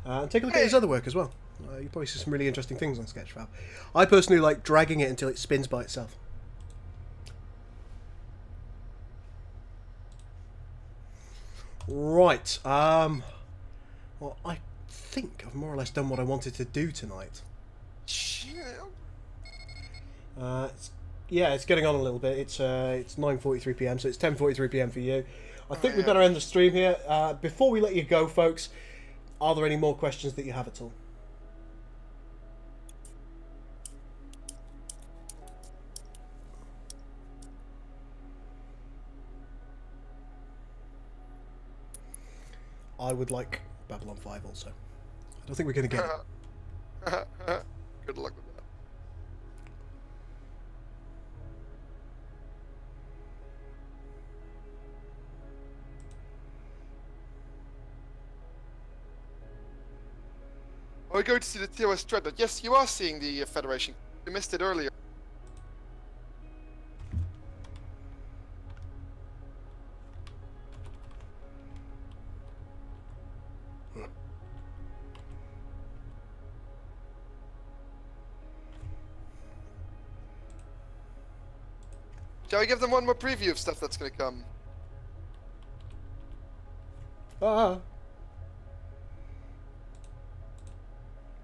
And take a look at his other work as well. You probably see some really interesting things on Sketchfab. I personally like dragging it until it spins by itself. Right. Well, I think I've more or less done what I wanted to do tonight. Yeah, it's getting on a little bit. It's 9:43 PM, so it's 10:43 PM for you. I think we better end the stream here. Before we let you go, folks, are there any more questions that you have at all? I would like Babylon 5 also. I don't think we're going to get it. Good luck with that. Are we going to see the TOS Dreadnought? Yes, you are seeing the Federation. You missed it earlier. Shall we give them one more preview of stuff that's going to come?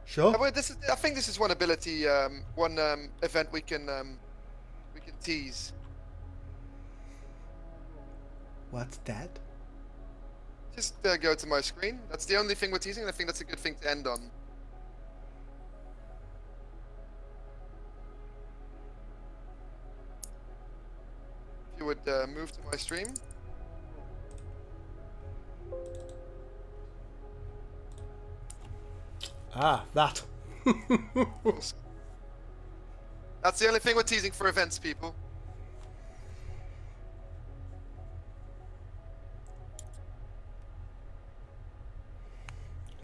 Sure. Well, I think this is one ability, one event we can tease. What's that? Just go to my screen. That's the only thing we're teasing, and I think that's a good thing to end on. If you would move to my stream. Ah, that. That's the only thing we're teasing for events, people.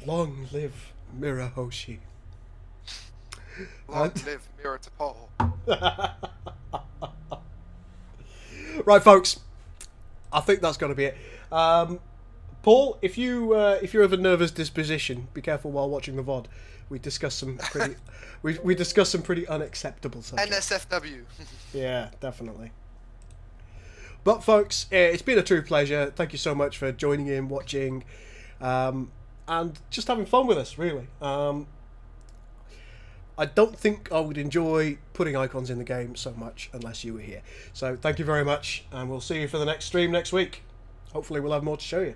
Long live Mirahoshi. Long live Mirror to Paul. Right, folks. I think that's got to be it. Paul, if you're of a nervous disposition, be careful while watching the VOD. We discuss some pretty we discuss some pretty unacceptable subjects. NSFW. Yeah, definitely. But folks, it's been a true pleasure. Thank you so much for joining in, watching, and just having fun with us, really. I don't think I would enjoy putting icons in the game so much unless you were here. So thank you very much, and we'll see you for the next stream next week. Hopefully we'll have more to show you.